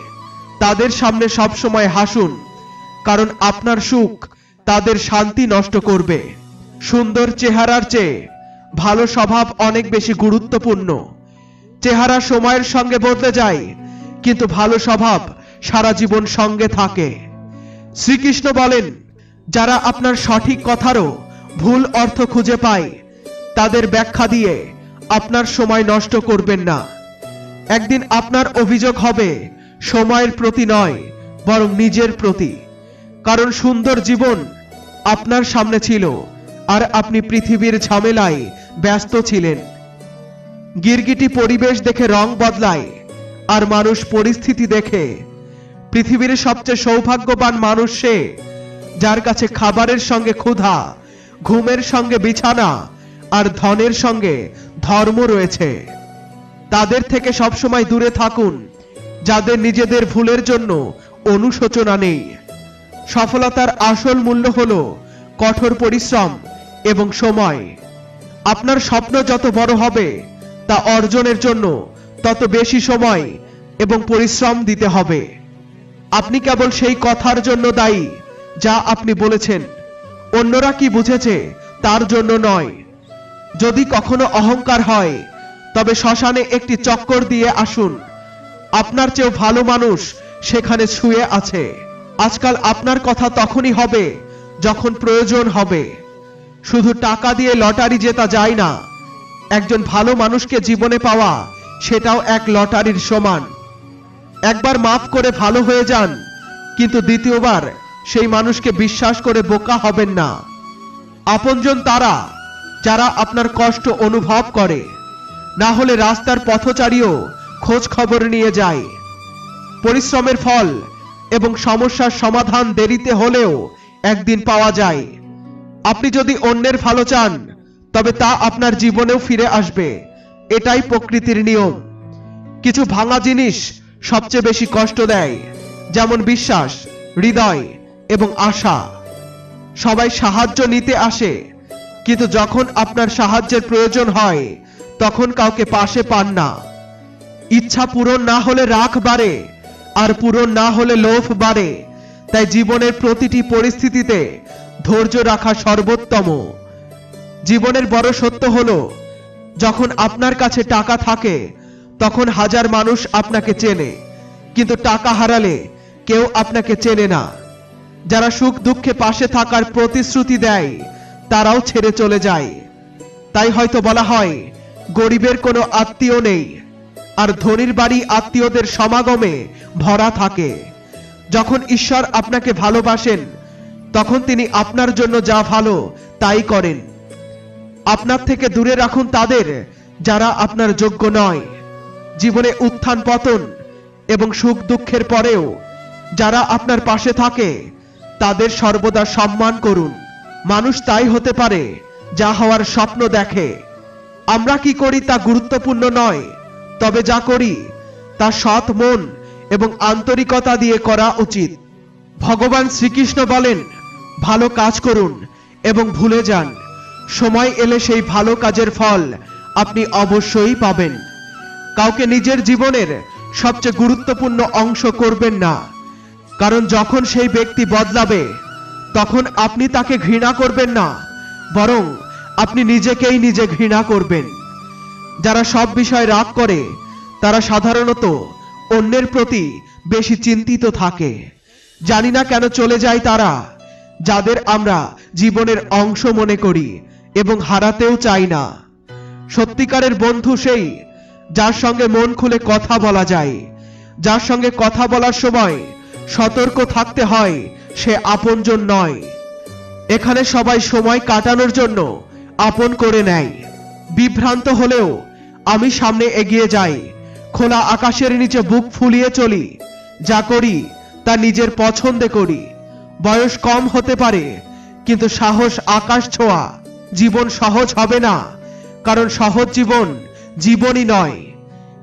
তাদের সামনে সবসময় হাসুন, কারণ আপনার সুখ তাদের শান্তি নষ্ট করবে। সুন্দর চেহারার চেয়ে ভালো স্বভাব অনেক বেশি গুরুত্বপূর্ণ। চেহারা সময়ের সঙ্গে বদলে যায়, কিন্তু ভালো স্বভাব সারা জীবন সঙ্গে থাকে। শ্রীকৃষ্ণ বলেন, যারা আপনার সঠিক কথারও ভুল অর্থ খুঁজে পায়, তাদের ব্যাখ্যা দিয়ে আপনার সময় নষ্ট করবেন না। একদিন আপনার অভিযোগ হবে সময়ের প্রতি নয়, বরং নিজের প্রতি। কারণ সুন্দর জীবন আপনার সামনে ছিল, আর আপনি পৃথিবীর ঝামেলায় ব্যস্ত ছিলেন। গিরগিটি পরিবেশ দেখে রং বদলায়, আর মানুষ পরিস্থিতি দেখে। পৃথিবীর সবচেয়ে সৌভাগ্যবান মানুষ সে, যার কাছে খাবারের সঙ্গে ক্ষুধা, ঘুমের সঙ্গে বিছানা আর ধনের সঙ্গে ধর্ম রয়েছে। তাদের থেকে সবসময় দূরে থাকুন যাদের নিজেদের ভুলের জন্য অনুশোচনা নেই। সফলতার আসল মূল্য হলো কঠোর পরিশ্রম এবং সময়। আপনার স্বপ্ন যত বড় হবে, তা অর্জনের জন্য তত বেশি সময় এবং পরিশ্রম দিতে হবে। আপনি কেবল সেই কথার জন্য দায়ী যা আপনি বলেছেন। অন্যরা কি বুঝেছে তার জন্য নয়। যদি কখনো অহংকার হয়, তবে শ্মশানে একটি চক্কর দিয়ে আসুন। আপনার চেয়েও ভালো মানুষ সেখানে শুয়ে আছে। আজকাল আপনার কথা তখনই হবে যখন প্রয়োজন হবে। শুধু টাকা দিয়ে লটারি জেতা যায় না। একজন ভালো মানুষকে জীবনে পাওয়া সেটাও এক লটারির সমান। একবার মাফ করে ভালো হয়ে যান, কিন্তু দ্বিতীয়বার সেই মানুষকে বিশ্বাস করে বোকা হবেন না। আপনজন তারা যারা আপনার কষ্ট অনুভব করে, না হলে রাস্তার পথচারীও খোঁজ খবর নিয়ে যায়। পরিশ্রমের ফল এবং সমস্যার সমাধান দেরিতে হলেও একদিন পাওয়া যায়। আপনি যদি অন্যের ভালো চান, তবে তা আপনার জীবনেও ফিরে আসবে। এটাই প্রকৃতির নিয়ম। কিছু ভাঙা জিনিস সবচেয়ে বেশি কষ্ট দেয়, যেমন বিশ্বাস, হৃদয় এবং আশা। সবাই সাহায্য নিতে আসে, কিন্তু যখন আপনার সাহায্যের প্রয়োজন হয় তখন কাউকে পাশে পান না। ইচ্ছা পূরণ না হলে রাগ বাড়ে, আর পূরণ না হলে লোভ বাড়ে। তাই জীবনের প্রতিটি পরিস্থিতিতে ধৈর্য রাখা সর্বোত্তম। জীবনের বড় সত্য হলো, যখন আপনার কাছে টাকা থাকে তখন হাজার মানুষ আপনাকে চেনে, কিন্তু টাকা হারালে কেউ আপনাকে চেনে না। যারা সুখ দুঃখে পাশে থাকার প্রতিশ্রুতি দেয় তারাও ছেড়ে চলে যায়। তাই হয়তো বলা হয়, গরিবের কোনো আত্মীয় নেই, আর ধনীর বাড়ি আত্মীয়দের সমাগমে ভরা থাকে। যখন ঈশ্বর আপনাকে ভালোবাসেন, তখন তিনি আপনার জন্য যা ভালো তাই করেন। আপনার থেকে দূরে রাখুন তাদের যারা আপনার যোগ্য নয়। জীবনে উত্থান পতন এবং সুখ দুঃখের পরেও যারা আপনার পাশে থাকে তাদের সর্বদা সম্মান করুন। মানুষ তাই হতে পারে যা হওয়ার স্বপ্ন দেখে। আমরা কি করি তা গুরুত্বপূর্ণ নয়, তবে যা করি তা সৎ মন এবং আন্তরিকতা দিয়ে করা উচিত। ভগবান শ্রীকৃষ্ণ বলেন, ভালো কাজ করুন এবং ভুলে যান। সময় এলে সেই ভালো কাজের ফল আপনি অবশ্যই পাবেন। কাউকে নিজের জীবনের সবচেয়ে গুরুত্বপূর্ণ অংশ করবেন না, কারণ যখন সেই ব্যক্তি বদলাবে তখন আপনি তাকে ঘৃণা করবেন না, বরং আপনি নিজেকেই নিজে ঘৃণা করবেন। যারা সব বিষয়ে রাগ করে তারা সাধারণত অন্যের প্রতি বেশি চিন্তিত থাকে। জানি না কেন চলে যায় তারা, যাদের আমরা জীবনের অংশ মনে করি এবং হারাতেও চাই না। সত্যিকারের বন্ধু সেই যার সঙ্গে মন খুলে কথা বলা যায়, যার সঙ্গে কথা বলার সময় সতর্ক থাকতে হয় সে আপনজন নয়। এখানে সবাই সময় কাটানোর জন্য আপন করে নেয়। বিভ্রান্ত হলেও আমি সামনে এগিয়ে যাই। খোলা আকাশের নিচে বুক ফুলিয়ে চলি। যা করি তা নিজের পছন্দে করি। বয়স কম হতে পারে, কিন্তু সাহস আকাশ ছোঁয়া। জীবন সহজ হবে না, কারণ সহজ জীবন জীবনই নয়।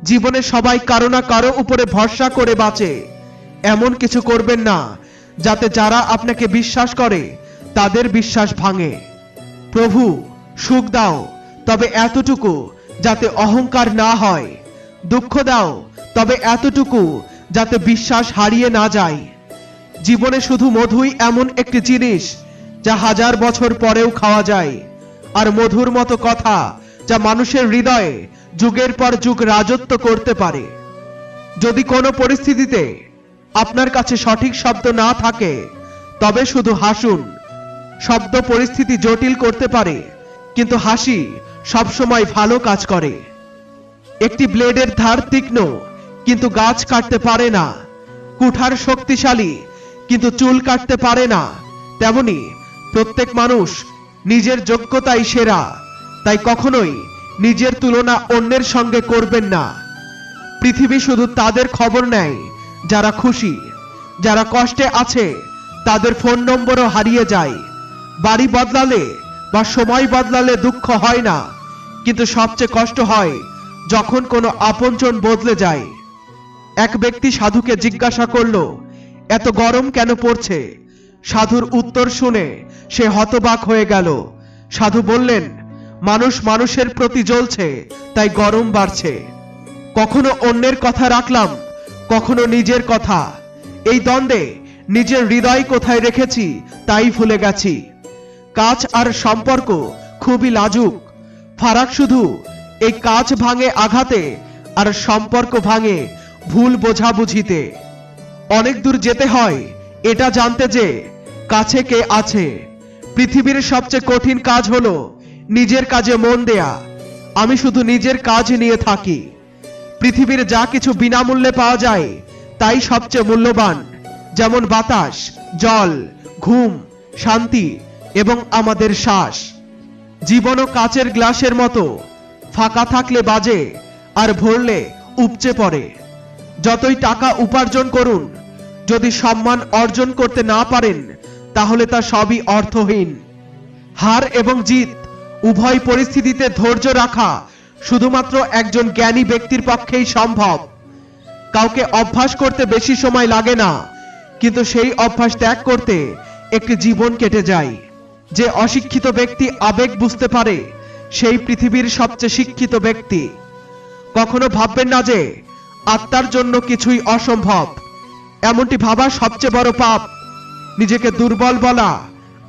জীবনে সবাই কারো না কারো উপরে ভরসা করে বাঁচে। এমন কিছু করবেন না যাতে যারা আপনাকে বিশ্বাস করে তাদের বিশ্বাস ভাঙে। প্রভু, সুখ দাও, তবে এতটুকু যাতে অহংকার না হয়। দুঃখ দাও, তবে এতটুকু যাতে বিশ্বাস হারিয়ে না যায়। জীবনে শুধু মধুই এমন একটি জিনিস যা হাজার বছর পরেও খাওয়া যায়, আর মধুর মতো কথা যা মানুষের হৃদয়ে যুগের পর যুগ রাজত্ব করতে পারে। যদি কোনো পরিস্থিতিতে আপনার কাছে সঠিক শব্দ না থাকে, তবে শুধু হাসুন। শব্দ পরিস্থিতি জটিল করতে পারে, কিন্তু হাসি সবসময় ভালো কাজ করে। একটি ব্লেডের ধার তীক্ষ্ণ, কিন্তু গাছ কাটতে পারে না। কুঠার শক্তিশালী, কিন্তু চুল কাটতে পারে না। তেমনি প্রত্যেক মানুষ নিজের যোগ্যতাই সেরা, তাই কখনোই নিজের তুলনা অন্যের সঙ্গে করবেন না। পৃথিবী শুধু তাদের খবর নেয় যারা খুশি। যারা কষ্টে আছে তাদের ফোন নম্বরও হারিয়ে যায়। বাড়ি বদলালে বা সময় বদলালে দুঃখ হয় না, কিন্তু সবচেয়ে কষ্ট হয় যখন কোনো আপনজন বদলে যায়। এক ব্যক্তি সাধুকে জিজ্ঞাসা করল, এত গরম কেন পড়ছে? সাধুর উত্তর শুনে সে হতবাক হয়ে গেল। সাধু বললেন, মানুষ মানুষের প্রতি জ্বলছে, তাই গরম বাড়ছে। কখনো অন্যের কথা রাখলাম, কখনো নিজের কথা। এই দ্বন্দ্বে নিজের হৃদয় কোথায় রেখেছি তাই ভুলে গেছি। কাজ আর সম্পর্ক খুবই লাজুক। ফারাক শুধু এই কাজ ভাঙে আঘাতে, আর সম্পর্ক ভাঙে ভুল বোঝাবুঝিতে। অনেক দূর যেতে হয় এটা জানতে যে কাছে কে আছে। পৃথিবীর সবচেয়ে কঠিন কাজ হলো নিজের কাজে মন দেয়া। আমি শুধু নিজের কাজ নিয়ে থাকি। পৃথিবীর যা কিছু বিনামূল্যে পাওয়া যায় তাই সবচেয়ে মূল্যবান, যেমন বাতাস, জল, ঘুম, শান্তি এবং আমাদের শ্বাস। জীবনও কাচের গ্লাসের মতো, ফাঁকা থাকলে বাজে আর ভরলে উপচে পড়ে। যতই টাকা উপার্জন করুন, যদি সম্মান অর্জন করতে না পারেন তাহলে তা সবই অর্থহীন। হার এবং জিত উভয় পরিস্থিতিতে ধৈর্য রাখা শুধুমাত্র একজন জ্ঞানী ব্যক্তির পক্ষেই সম্ভব। কাউকে অভ্যাস করতে বেশি সময় লাগে না, কিন্তু সেই অভ্যাস ত্যাগ করতে একটি জীবন কেটে যায়। যে অশিক্ষিত ব্যক্তি আবেগ বুঝতে পারে সেই পৃথিবীর সবচেয়ে শিক্ষিত ব্যক্তি। কখনো ভাববেন না যে আত্মার জন্য কিছুই অসম্ভব। এমনটি ভাবা সবচেয়ে বড় পাপ। নিজেকে দুর্বল বলা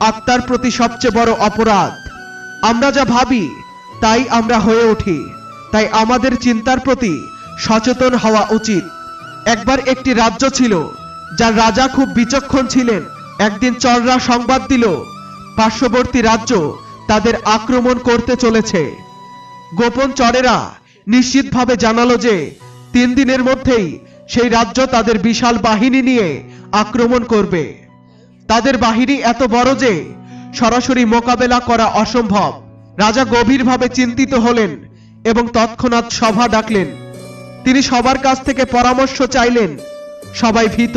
আত্মার প্রতি সবচেয়ে বড় অপরাধ। আমরা যা ভাবি তাই আমরা হয়ে উঠি, তাই আমাদের চিন্তার প্রতি সচেতন হওয়া উচিত। একবার একটি রাজ্য ছিল যার রাজা খুব বিচক্ষণ ছিলেন। একদিন চররা সংবাদ দিল পার্শ্ববর্তী রাজ্য তাদের আক্রমণ করতে চলেছে। গোপন চরেরা নিশ্চিতভাবে জানালো যে 3 দিনের মধ্যেই সেই রাজ্য তাদের বিশাল বাহিনী নিয়ে আক্রমণ করবে। তাদের বাহিনী এত বড় যে সরাসরি মোকাবেলা করা অসম্ভব। রাজা গভীরভাবে চিন্তিত হলেন এবং তৎক্ষণাৎ সভা ডাকলেন। তিনি সবার কাছ থেকে পরামর্শ চাইলেন। সবাই ভীত,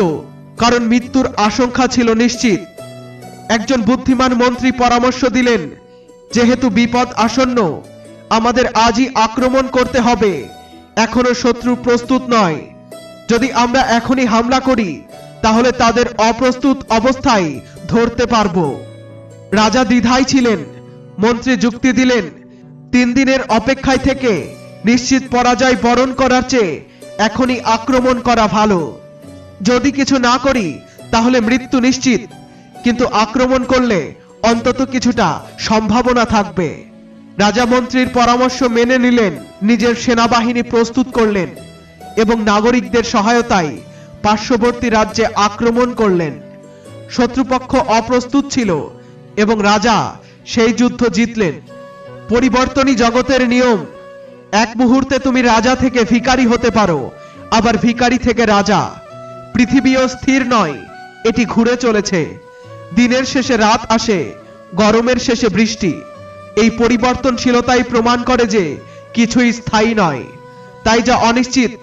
কারণ মৃত্যুর আশঙ্কা ছিল নিশ্চিত। একজন বুদ্ধিমান মন্ত্রী পরামর্শ দিলেন, যেহেতু বিপদ আসন্ন, আমাদের আজই আক্রমণ করতে হবে। এখনো শত্রু প্রস্তুত নয়। যদি আমরা এখনই হামলা করি তাহলে তাদের অপ্রস্তুত অবস্থায় ধরতে পারবো। রাজা দ্বিধায় ছিলেন। মন্ত্রী যুক্তি দিলেন, 3 দিনের অপেক্ষায় থেকে নিশ্চিত পরাজয় বরণ করার চেয়ে এখনই আক্রমণ করা ভালো। যদি কিছু না করি তাহলে মৃত্যু নিশ্চিত, কিন্তু আক্রমণ করলে অন্তত কিছুটা সম্ভাবনা থাকবে। রাজা মন্ত্রীর পরামর্শ মেনে নিলেন, নিজের সেনাবাহিনী প্রস্তুত করলেন এবং নাগরিকদের সহায়তায় পার্শ্ববর্তী রাজ্যে আক্রমণ করলেন। শত্রুপক্ষ অপ্রস্তুত ছিল এবং রাজা সেই যুদ্ধ জিতলেন। পরিবর্তনই জগতের নিয়ম। এক মুহূর্তে তুমি রাজা থেকে ভিখারি হতে পারো, আবার ভিখারি থেকে রাজা। পৃথিবীও স্থির নয়, এটি ঘুরে চলেছে। দিনের শেষে রাত আসে, গরমের শেষে বৃষ্টি। এই পরিবর্তনশীলতাই প্রমাণ করে যে কিছুই স্থায়ী নয়। তাই যা অনিশ্চিত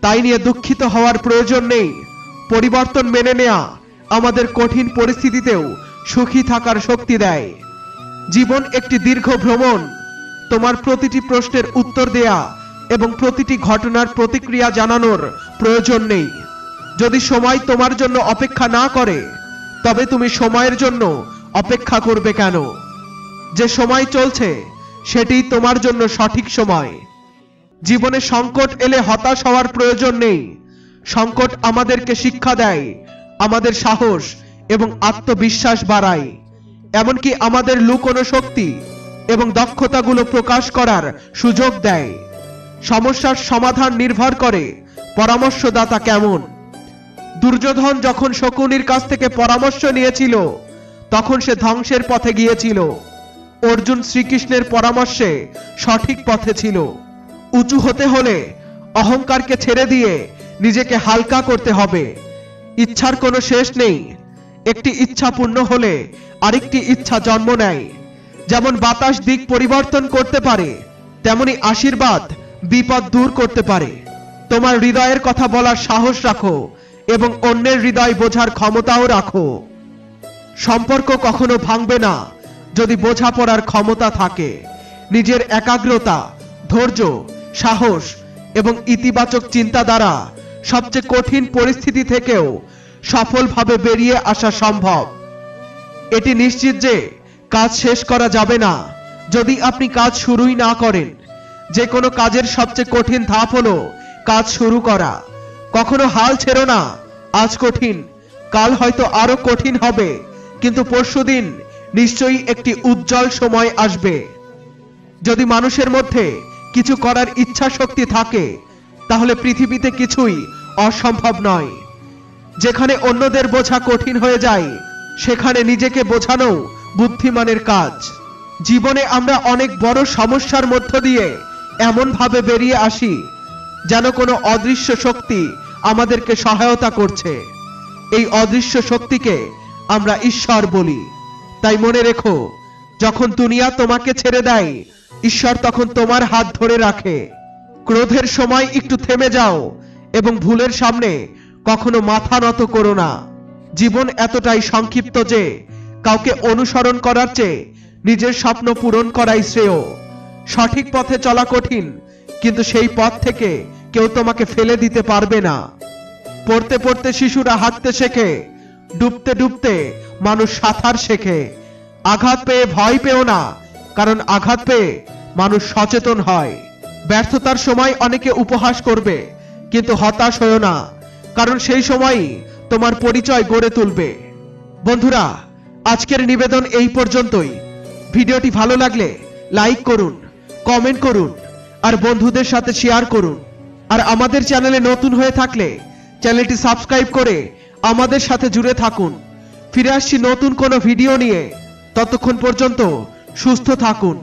তাই নিয়ে দুঃখিত হওয়ার প্রয়োজন নেই। পরিবর্তন মেনে নেওয়া আমাদের কঠিন পরিস্থিতিতেও সুখী থাকার শক্তি দেয়। জীবন একটি দীর্ঘ ভ্রমণ। তোমার প্রতিটি প্রশ্নের উত্তর দেয়া এবং প্রতিটি ঘটনার প্রতিক্রিয়া জানানোর প্রয়োজন নেই। যদি সময় তোমার জন্য অপেক্ষা না করে, তবে তুমি সময়ের জন্য অপেক্ষা করবে কেন? যে সময় চলছে সেটিই তোমার জন্য সঠিক সময়। জীবনে সংকট এলে হতাশ হওয়ার প্রয়োজন নেই। সংকট আমাদেরকে শিক্ষা দেয়, আমাদের সাহস এবং আত্মবিশ্বাস বাড়ায়, এমনকি আমাদের লুকোনো শক্তি এবং দক্ষতাগুলো প্রকাশ করার সুযোগ দেয়। সমস্যার সমাধান নির্ভর করে পরামর্শদাতা কেমন। দুর্যোধন যখন শকুনির কাছ থেকে পরামর্শ নিয়েছিল তখন সে ধ্বংসের পথে গিয়েছিল। অর্জুন শ্রীকৃষ্ণের পরামর্শে সঠিক পথে ছিল। উঁচু হতে হলে অহংকারকে ছেড়ে দিয়ে নিজেকে হালকা করতে হবে। ইচ্ছার কোনো শেষ নেই। একটি ইচ্ছা পূর্ণ হলে আরেকটি ইচ্ছা জন্ম নেয়। যেমন বাতাস দিক পরিবর্তন করতে পারে, তেমনি আশীর্বাদ বিপদ দূর করতে পারে। তোমার হৃদয়ের কথা বলার সাহস রাখো এবং অন্যের হৃদয় বোঝার ক্ষমতাও রাখো। সম্পর্ক কখনো ভাঙবে না যদি বোঝাপড়ার ক্ষমতা থাকে। নিজের একাগ্রতা, ধৈর্য, সাহস এবং ইতিবাচক চিন্তা দ্বারা সবচেয়ে কঠিন পরিস্থিতি থেকেও সফলভাবে বেরিয়ে আসা সম্ভব। এটি নিশ্চিত যে কাজ শেষ করা যাবে না যদি আপনি কাজ শুরুই না করেন। যে কোনো কাজের সবচেয়ে কঠিন ধাপ হলো কাজ শুরু করা। কখনো হাল ছেড়ো না। আজ কঠিন, কাল হয়তো আরো কঠিন হবে, কিন্তু পরশুদিন নিশ্চয়ই একটি উজ্জ্বল সময় আসবে। যদি মানুষের মধ্যে কিছু করার ইচ্ছা শক্তি থাকে তাহলে পৃথিবীতে কিছুই অসম্ভব নয়। যেখানে অন্যদের বোঝা কঠিন হয়ে যায় সেখানে নিজেকে বোঝানো বুদ্ধিমানের কাজ। জীবনে আমরা অনেক বড় সমস্যার মধ্য দিয়ে এমন ভাবে বেরিয়ে আসি যেন কোনো অদৃশ্য শক্তি আমাদেরকে সহায়তা করছে। এই অদৃশ্য শক্তিকে আমরা ঈশ্বর বলি। তাই মনে রেখো, যখন দুনিয়া তোমাকে ছেড়ে দেয়, ঈশ্বর তখন তোমার হাত ধরে রাখে। ক্রোধের সময় একটু থেমে যাও এবং ভুলের সামনে কখনো মাথা নত করো না। জীবন এতটাই সংক্ষিপ্ত যে কাউকে অনুসরণ করার চেয়ে নিজের স্বপ্ন পূরণ করাই শ্রেয়। সঠিক পথে চলা কঠিন, কিন্তু সেই পথ থেকে কেউ তোমাকে ফেলে দিতে পারবে না। পড়তে পড়তে শিশুরা হাঁটতে শেখে, ডুবতে ডুবতে মানুষ সাঁতার শেখে। আঘাত পেয়ে ভয় পেও না, কারণ আঘাত পেয়ে মানুষ সচেতন হয়। ব্যর্থতার সময় অনেকে উপহাস করবে, কিন্তু হতাশ হয়ো না, কারণ সেই সময়ই তোমার পরিচয় গড়ে তুলবে। বন্ধুরা, আজকের নিবেদন এই পর্যন্তই। ভিডিওটি ভালো লাগলে লাইক করুন, কমেন্ট করুন আর বন্ধুদের সাথে শেয়ার করুন। আর আমাদের চ্যানেলে নতুন হয়ে থাকলে চ্যানেলটি সাবস্ক্রাইব করে আমাদের সাথে জুড়ে থাকুন। ফিরে আসছি নতুন কোনো ভিডিও নিয়ে। ততক্ষণ পর্যন্ত সুস্থ থাকুন।